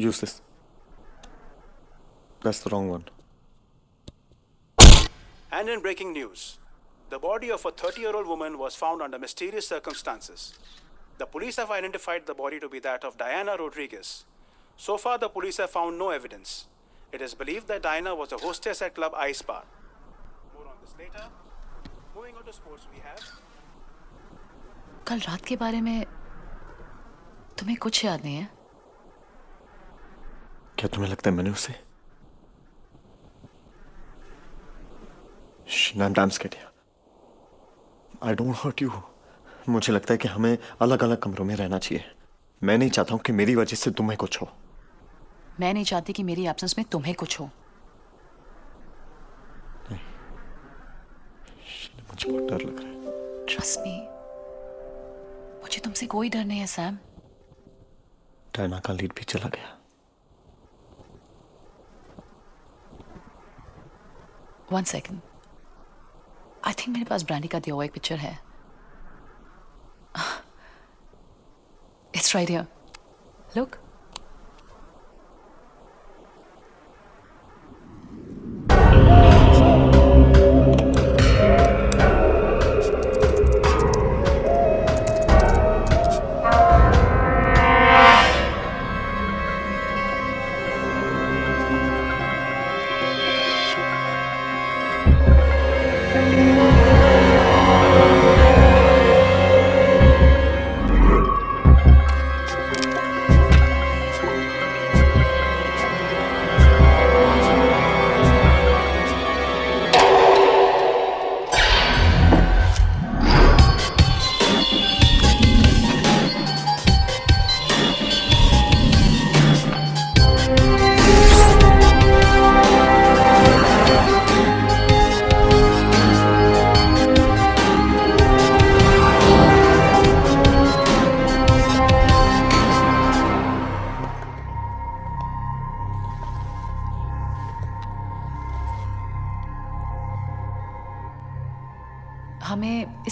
Use this. That's the wrong one. And in breaking news, the body of a 30-year-old woman was found under mysterious circumstances. The police have identified the body to be that of Diana Rodriguez. So far, the police have found no evidence. It is believed that Diana was a hostess at Club Ice Bar. More on this later. Moving on to sports, we have... कल रात के बारे में तुम्हें कुछ याद नहीं है? क्या तुम्हें लगता है मैंने उसे? I'm damn scared. I don't hurt you. मुझे लगता है कि हमें अलग-अलग कमरों में रहना चाहिए. मैं नहीं चाहता हूँ कि मेरी वजह से तुम्हें कुछ हो. मैं नहीं चाहती कि मेरी एब्सेंस में तुम्हें कुछ हो. नहीं. मुझे बहुत डर लग रहा है. Trust me. मुझे तुमसे कोई डर नहीं है सैम. डायना का लीड भी चला गया. One second. I think मेरे पास ब्रांडी का दिया हुआ एक पिक्चर है. It's right here. Look.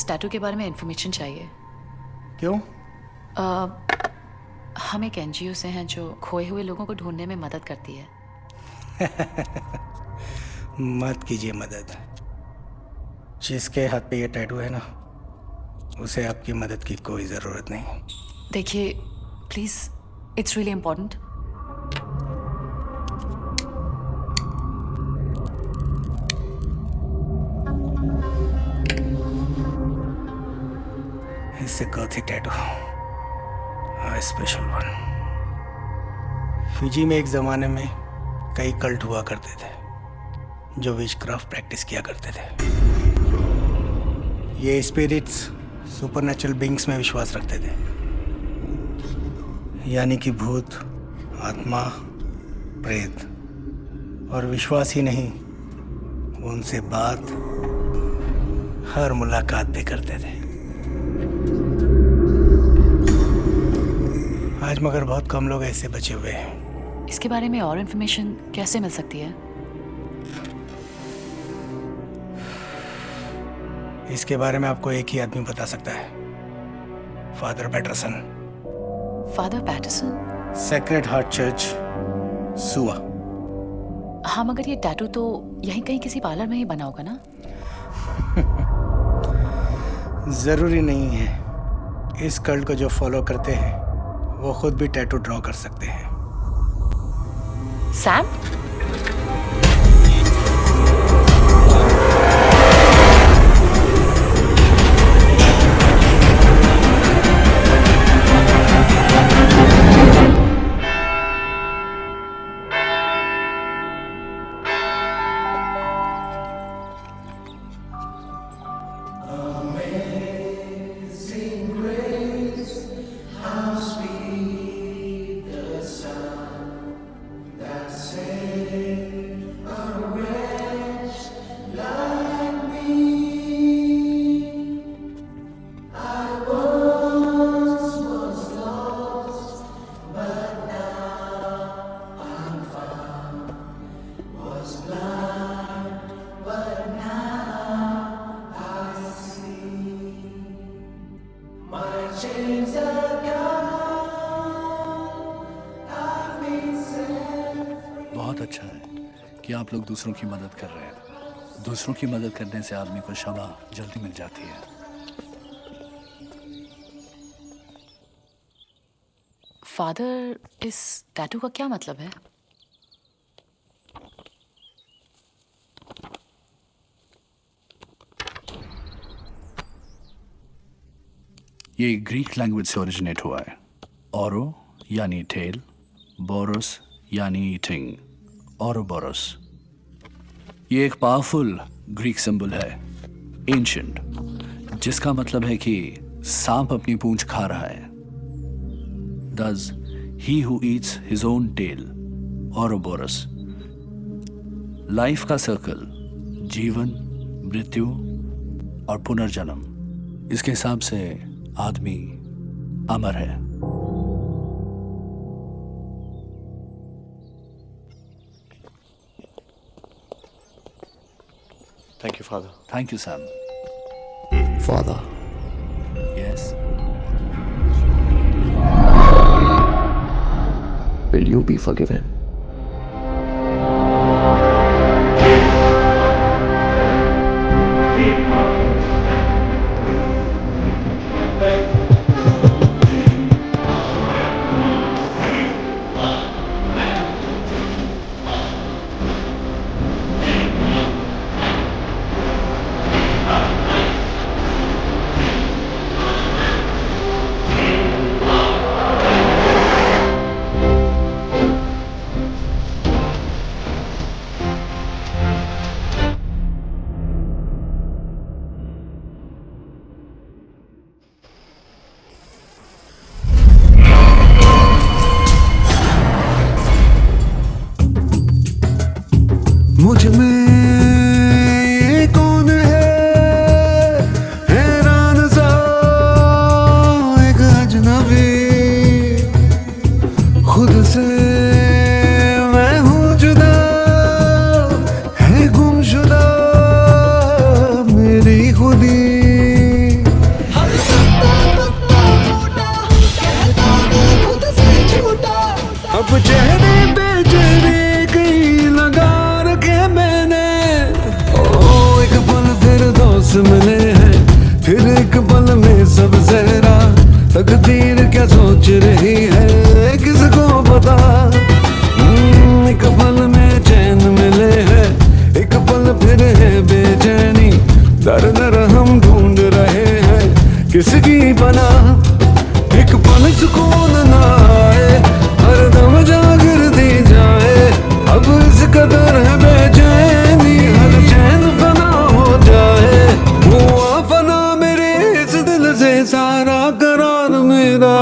Tattoo के बारे में इंफॉर्मेशन चाहिए। क्यों? हम एक एनजीओ से हैं जो खोए हुए लोगों को ढूंढने में मदद करती है। मत कीजिए मदद। जिसके हाथ पे ये टैटू है ना, उसे आपकी मदद की कोई ज़रूरत नहीं। देखिए प्लीज, इट्स रियली इम्पोर्टेंट। इससे Gothic tattoo, special one. Fiji में एक ज़माने में कई कल्ट हुआ करते थे जो विचक्राफ्ट प्रैक्टिस किया करते थे। ये स्पिरिट्स सुपरनेचुरल बीइंग्स में विश्वास रखते थे, यानी कि भूत, आत्मा, प्रेत। और विश्वास ही नहीं, वो उनसे बात, हर मुलाकात भी करते थे। आज मगर बहुत कम लोग ऐसे बचे हुए हैं। इसके बारे में और इन्फॉर्मेशन कैसे मिल सकती है? इसके बारे में आपको एक ही आदमी बता सकता है, Father Patterson. Father Patterson? Sacred Heart Church, सुआ। हाँ, मगर ये टैटू तो यहीं कहीं किसी पार्लर में ही बना होगा ना? जरूरी नहीं है। इस कल्ट को जो फॉलो करते हैं वो खुद भी टैटू ड्रॉ कर सकते हैं। सैम? बहुत अच्छा है कि आप लोग दूसरों की मदद कर रहे हैं। दूसरों की मदद करने से आदमी को क्षमा जल्दी मिल जाती है। फादर, इस टैटू का क्या मतलब है? ये ग्रीक लैंग्वेज से ओरिजिनेट हुआ है। औरो यानी टेल, बोरोस यानी ईटिंग, औरोबोरोस। ये एक पावरफुल ग्रीक सिंबल है, एंशिएंट, जिसका मतलब है कि सांप अपनी पूंछ खा रहा है। Thus, he who eats his own tail, Ouroboros. Life का सर्कल, जीवन, मृत्यु और पुनर्जन्म, इसके हिसाब से आदमी अमर है। Thank you, Father. Thank you, Sam. Father. Yes. Will you be forgiven? में सब जहरा, तकदीर क्या सोच रही है किसको पता। एक पल में चैन मिले है, एक पल फिर है बेचैनी, दर दर हम ढूंढ रहे हैं किसकी पनाह। एक पल सुकून ना आए, हर दम जागृति जाए, अब इस कदर है बेचैनी, हर चैन फना हो जाए। हुआ फना मेरे इस दिल से सारा करार मेरा।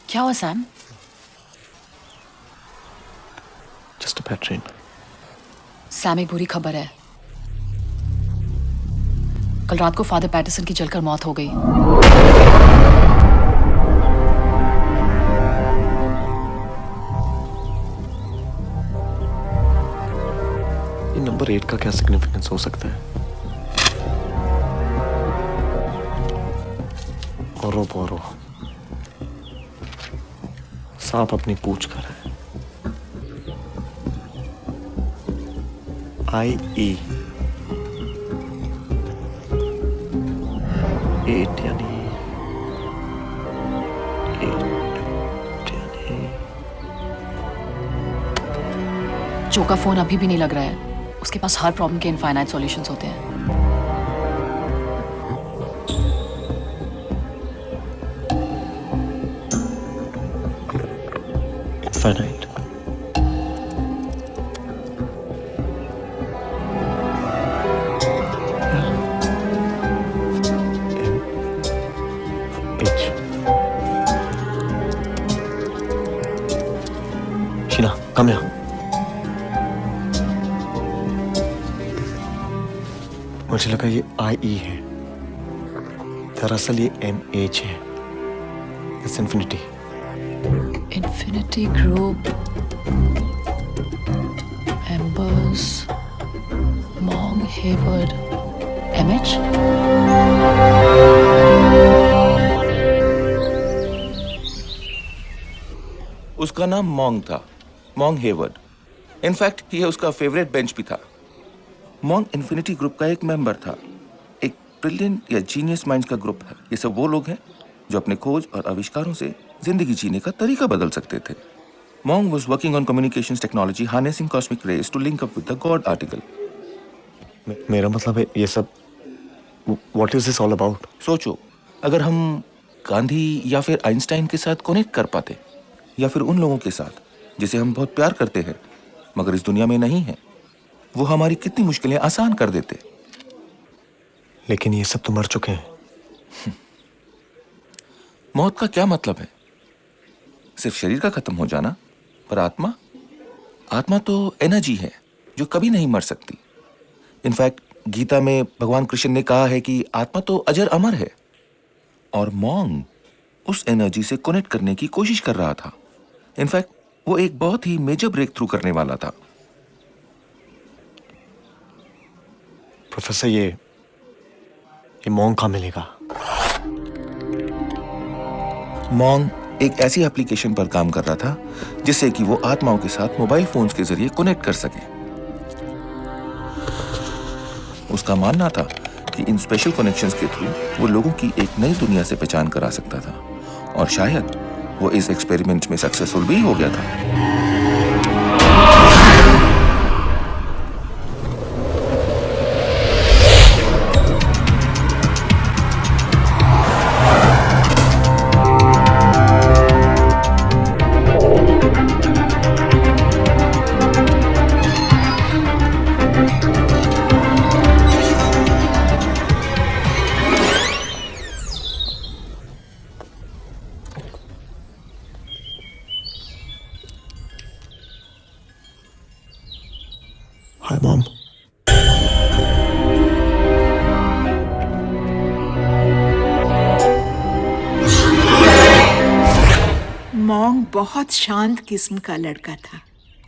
क्या हुआ Sam? Just a bad dream. Sam, एक बुरी खबर है। कल रात को फादर पैटरसन की जलकर मौत हो गई। ये नंबर 8 का क्या सिग्निफिकेंस हो सकता है? औरो बोरो, सांप अपनी पूंछ कर है। IE 8 यानी 8 यानी जो का फोन अभी भी नहीं लग रहा है। उसके पास हर प्रॉब्लम के इनफाइनाइट सॉल्यूशंस होते हैं। इनफाइनाइट? Sheena, come here. मुझे लगा ये IE है, दरअसल ये MH है। It's infinity. Infinity Group members Mong Hayward MH. उसका नाम मॉन्ग था, मॉन्ग हेवर्ड। इनफैक्ट ये उसका फेवरेट बेंच भी था। मॉन्ग इन्फिनिटी ग्रुप का एक मेंबर था। एक ब्रिलियंट या जीनियस माइंड्स का ग्रुप है। ये सब वो लोग हैं जो अपने खोज और आविष्कारों से जिंदगी जीने का तरीका बदल सकते थे। मॉन्ग was working on communications technology harnessing cosmic rays to link up with the God article. मेरा मतलब है ये सब What is this all about? सोचो, अगर हम गांधी या फिर आइंस्टाइन के साथ कनेक्ट कर पाते, या फिर उन लोगों के साथ जिसे हम बहुत प्यार करते हैं मगर इस दुनिया में नहीं है, वो हमारी कितनी मुश्किलें आसान कर देते। लेकिन ये सब तो मर चुके हैं। मौत का क्या मतलब है? सिर्फ शरीर का खत्म हो जाना। पर आत्मा? आत्मा तो एनर्जी है जो कभी नहीं मर सकती। इनफैक्ट गीता में भगवान कृष्ण ने कहा है कि आत्मा तो अजर अमर है। और मॉन्ग उस एनर्जी से कनेक्ट करने की कोशिश कर रहा था। इनफैक्ट वो एक बहुत ही मेजर ब्रेक थ्रू करने वाला था। प्रोफेसर, ये मॉन्ग कहाँ मिलेगा? मॉन्ग एक ऐसी एप्लीकेशन पर काम कर रहा था जिससे कि वो आत्माओं के साथ मोबाइल फोन्स के जरिए कनेक्ट कर सके। उसका मानना था कि इन स्पेशल कनेक्शंस के थ्रू वो लोगों की एक नई दुनिया से पहचान करा सकता था। और शायद वो इस एक्सपेरिमेंट में सक्सेसफुल भी हो गया था। बहुत शांत किस्म का लड़का था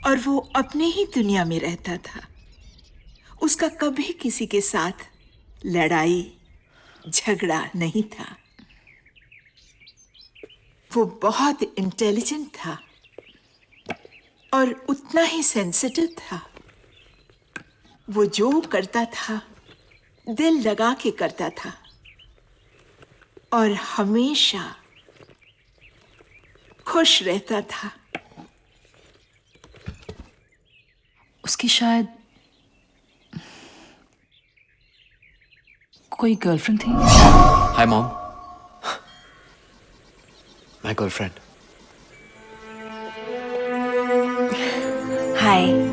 और वो अपने ही दुनिया में रहता था। उसका कभी किसी के साथ लड़ाई झगड़ा नहीं था। वो बहुत इंटेलिजेंट था और उतना ही सेंसिटिव था। वो जो करता था दिल लगा के करता था और हमेशा खुश रहता था। उसकी शायद कोई गर्लफ्रेंड थी। Hi mom, my girlfriend. Hi.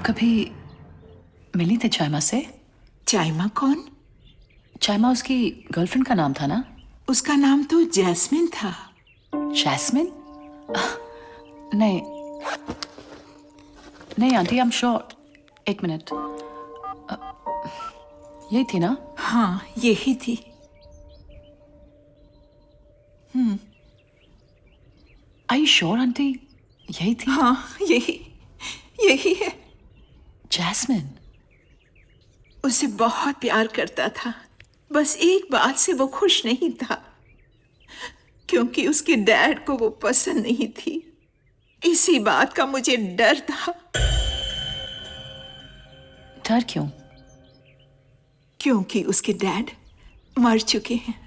कभी मिली थी चाइमा से? चाइमा कौन? चाइमा उसकी गर्लफ्रेंड का नाम था ना? उसका नाम तो जैस्मिन था। जैस्मिन? नहीं नहीं आंटी, आई एम श्योर। एक मिनट, यही थी ना? हाँ, यही थी। आई यू श्योर आंटी? यही थी? हाँ, यही है। जैस्मिन उसे बहुत प्यार करता था, बस एक बात से वो खुश नहीं था, क्योंकि उसके डैड को वो पसंद नहीं थी। इसी बात का मुझे डर था। डर क्यों? क्योंकि उसके डैड मर चुके हैं।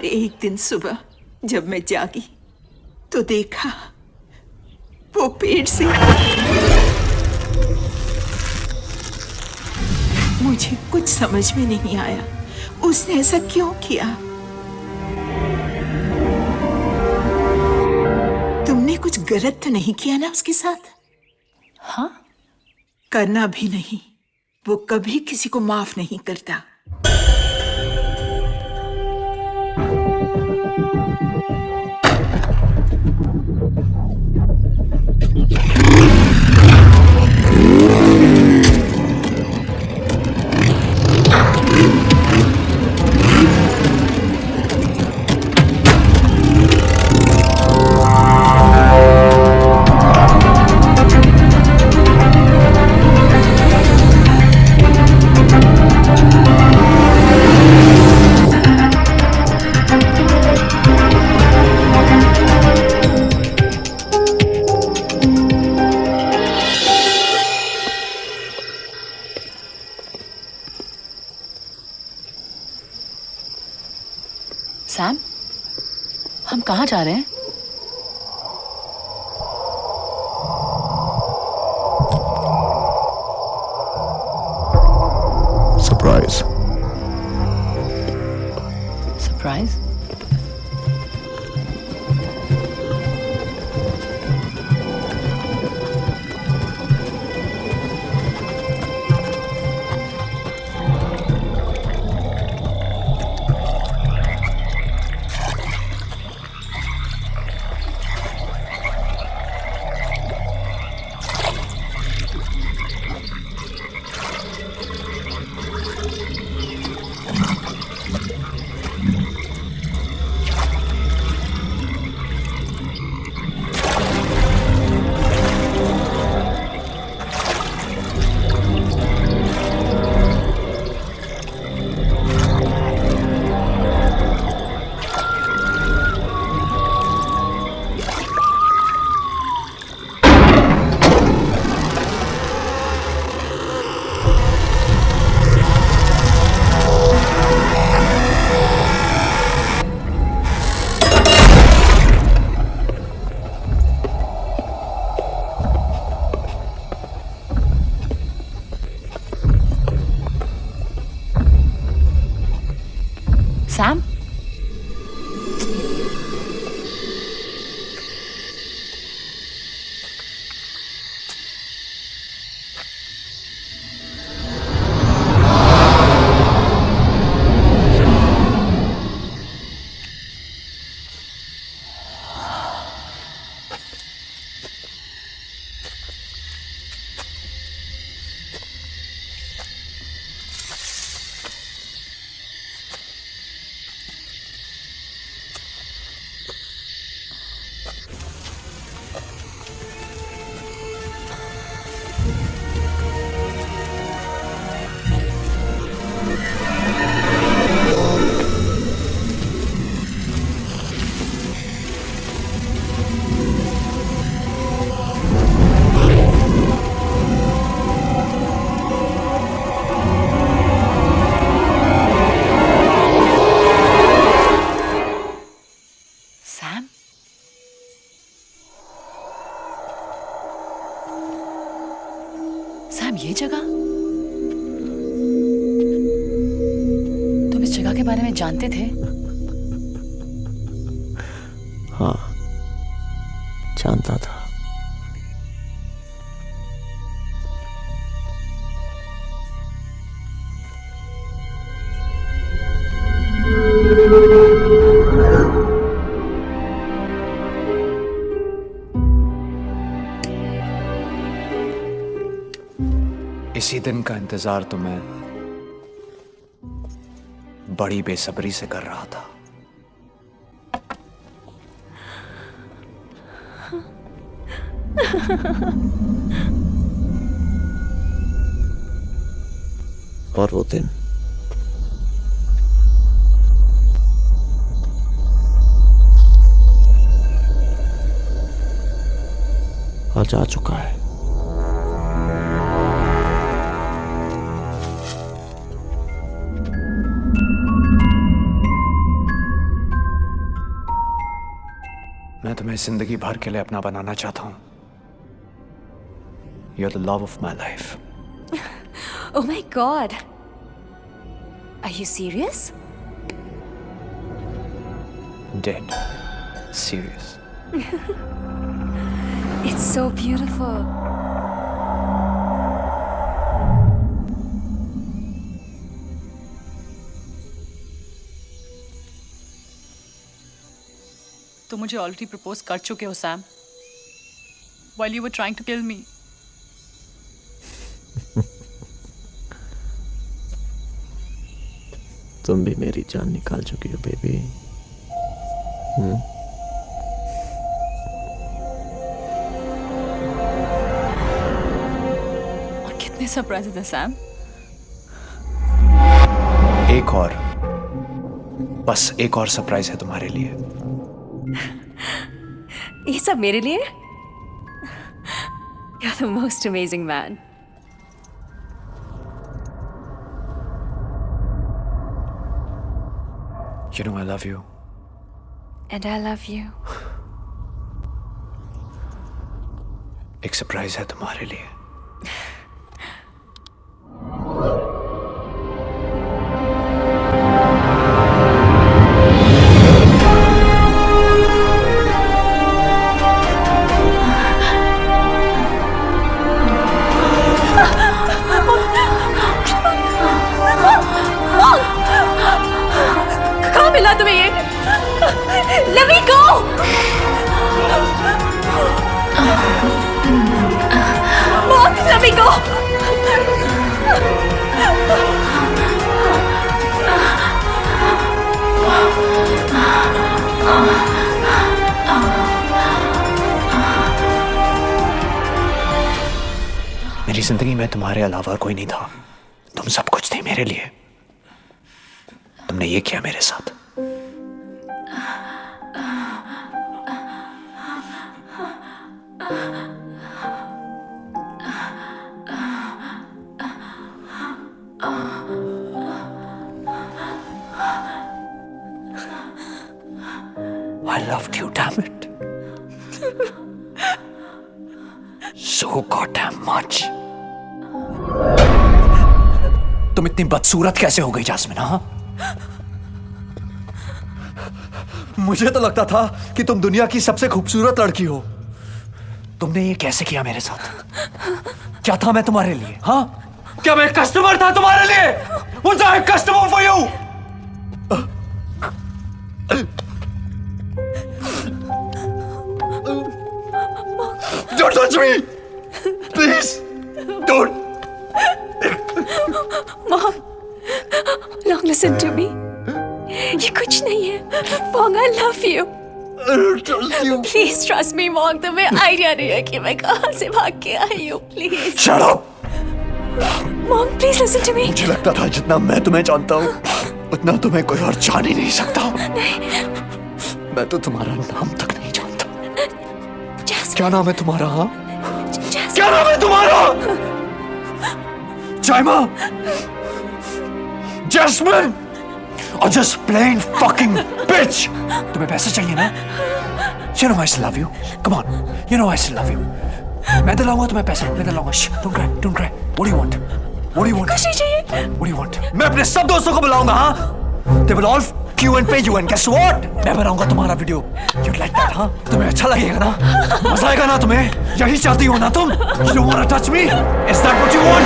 एक दिन सुबह जब मैं जागी तो देखा वो पेड़ से। मुझे कुछ समझ में नहीं आया, उसने ऐसा क्यों किया। तुमने कुछ गलत तो नहीं किया ना उसके साथ? हाँ, करना भी नहीं। वो कभी किसी को माफ नहीं करता। सैम, हम कहाँ जा रहे हैं? सरप्राइज। सरप्राइज? सैम, ये जगह? तुम इस जगह के बारे में जानते थे? हाँ, जानता था। इसी दिन का इंतजार तो मैं बड़ी बेसब्री से कर रहा था। और वो दिन आज आ चुका है। मैं तुम्हें जिंदगी भर के लिए अपना बनाना चाहता हूं। You're the love of my life. Oh my God. Are you serious? Dead. Serious. It's so beautiful. तो मुझे ऑलरेडी प्रपोज कर चुके हो Sam, while you were trying to kill me. तुम भी मेरी जान निकाल चुकी हो बेबी। और कितने सरप्राइज थे सैम। एक और, बस एक और सरप्राइज है तुम्हारे लिए। ये सब मेरे लिए? You're the most amazing man. You know I love you. And I love you. एक सरप्राइज है तुम्हारे लिए। कहाँ मिला तुम्हें ये? Let me go! Mom, let me go! मेरी जिंदगी में तुम्हारे अलावा कोई नहीं था। तुम सब कुछ थे मेरे लिए। तुमने ये किया मेरे साथ। I loved you, damn it. So goddamn much. तुम इतनी बदसूरत कैसे हो गई जास्मिन? हाँ, मुझे तो लगता था कि तुम दुनिया की सबसे खूबसूरत लड़की हो। तुमने ये कैसे किया मेरे साथ? क्या था मैं तुम्हारे लिए? हाँ, क्या मैं कस्टमर था तुम्हारे लिए? Was I a customer for you? Don't touch me, please. Don't. Mom, Long, listen to me. ये कुछ नहीं है। Mom, I love you. I don't trust you. Please trust me, Mom. तुम्हें आइडिया नहीं है कि मैं कहाँ से भाग के आई हूँ। Please. Shut up. Mom, please listen to me. मुझे लगता था जितना मैं तुम्हें जानता हूँ उतना तुम्हें कोई और जान ही नहीं सकता। नहीं। मैं तो तुम्हारा नाम तक नहीं जानता। Jasmine. क्या नाम है तुम्हारा? हाँ, Jasmine. क्या नाम है तुम्हारा? जायमा, जैस्मिन, और just plain fucking bitch. तुम्हें पैसे चाहिए ना? You know I still love you. Come on. You know I still love you. मैं दिलाऊंगा तुम्हें पैसे, मैं दिलाऊंगा। Don't cry, don't cry. What do you want? What do you want? कुछ नहीं चाहिए। What do you want? मैं अपने सब दोस्तों को बुलाऊंगा, हाँ? They will all queue and pay you and guess what? मैं बनाऊंगा तुम्हारा वीडियो। You like that, हाँ? तुम्हें अच्छा लगेगा ना? मजा आएगा ना तुम्हें? यही चाहती हो ना तुम? You don't wanna touch me? Is that what you want?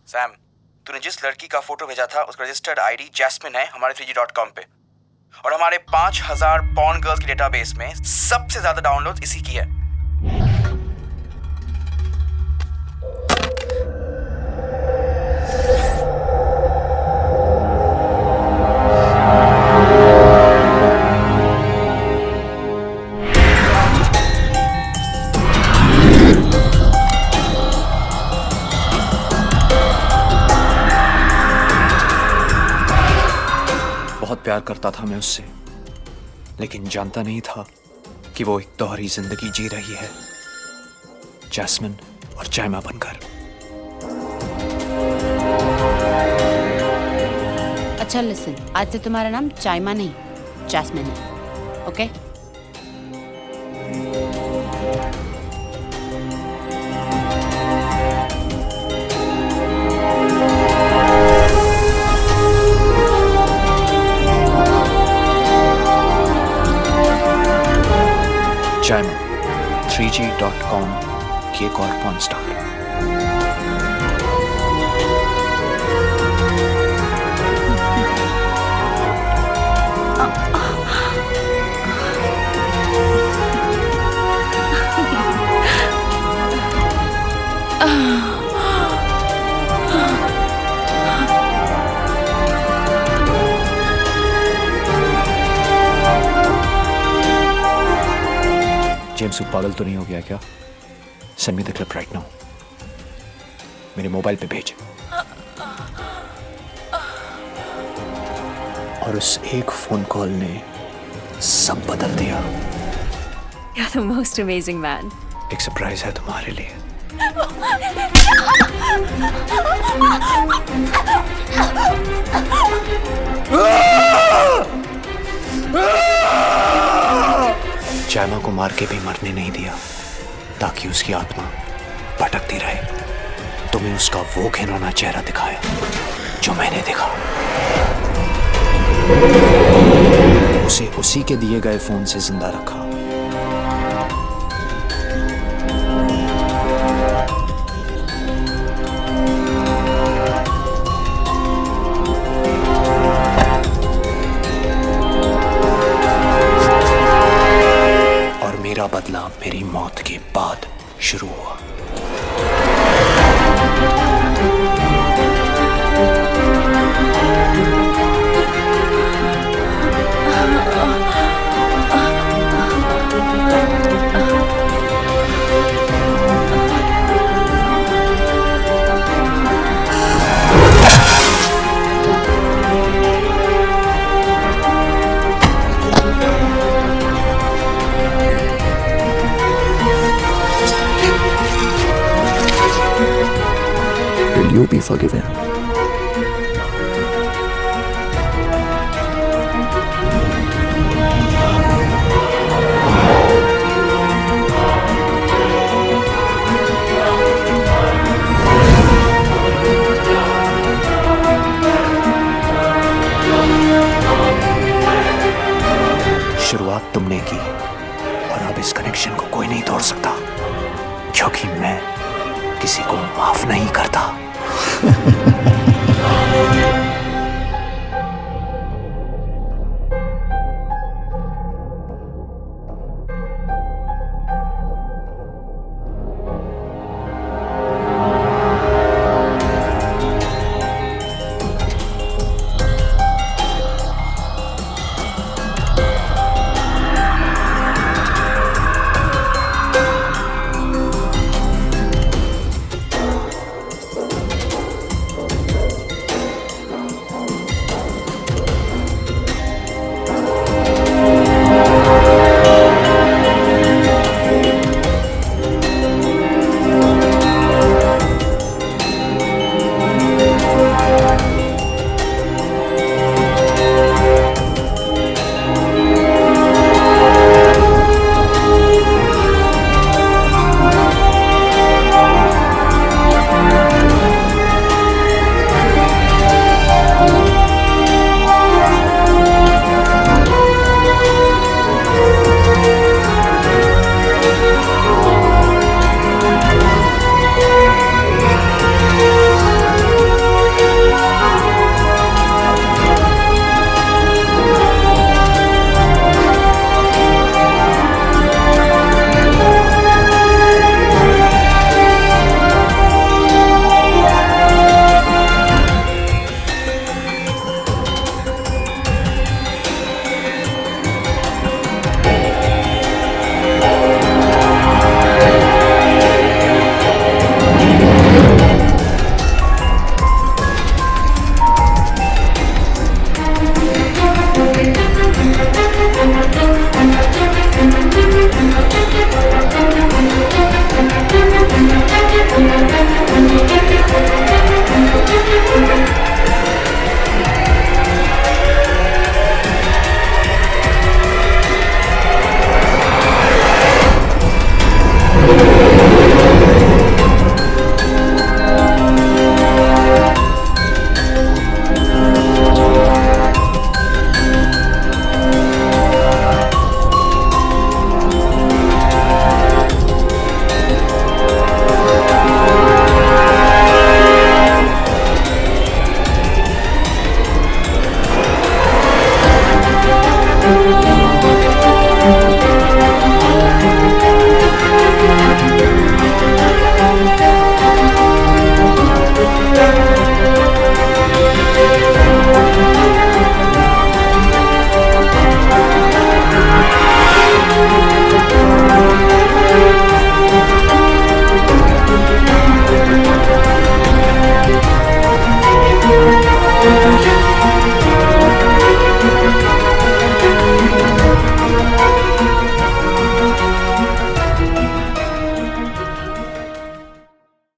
Sam, तूने जिस लड़की का फोटो भेजा था उसका रजिस्टर्ड आईडी जैस्मिन है हमारे 3G.com पे, और हमारे 5000 पॉर्न गर्ल्स के डेटाबेस में सबसे ज्यादा डाउनलोड इसी की है। बहुत प्यार करता था मैं उससे, लेकिन जानता नहीं था कि वो एक दोहरी जिंदगी जी रही है, जैस्मिन और जायमा बनकर। अच्छा लिसन, आज से तुम्हारा नाम चाइमा नहीं जैस्मिन है, ओके? जायमा 3G.com की एक और पॉर्न स्टार। जेम्स पागल तो नहीं हो गया क्या? Send me the clip right now. मेरे मोबाइल पे भेज। और उस एक फोन कॉल ने सब बदल दिया। You're the most amazing man. एक सरप्राइज है तुम्हारे लिए। चाइमा को मार के भी मरने नहीं दिया ताकि उसकी आत्मा भटकती रहे। तुम्हें उसका वो घिनौना चेहरा दिखाया जो मैंने देखा। उसे उसी के दिए गए फोन से जिंदा रखा। और मेरा बदला मेरी मौत के बाद शुरू हुआ। Will you be forgiven? शुरुआत तुमने की और अब इस कनेक्शन को कोई नहीं तोड़ सकता, क्योंकि मैं किसी को माफ नहीं करता।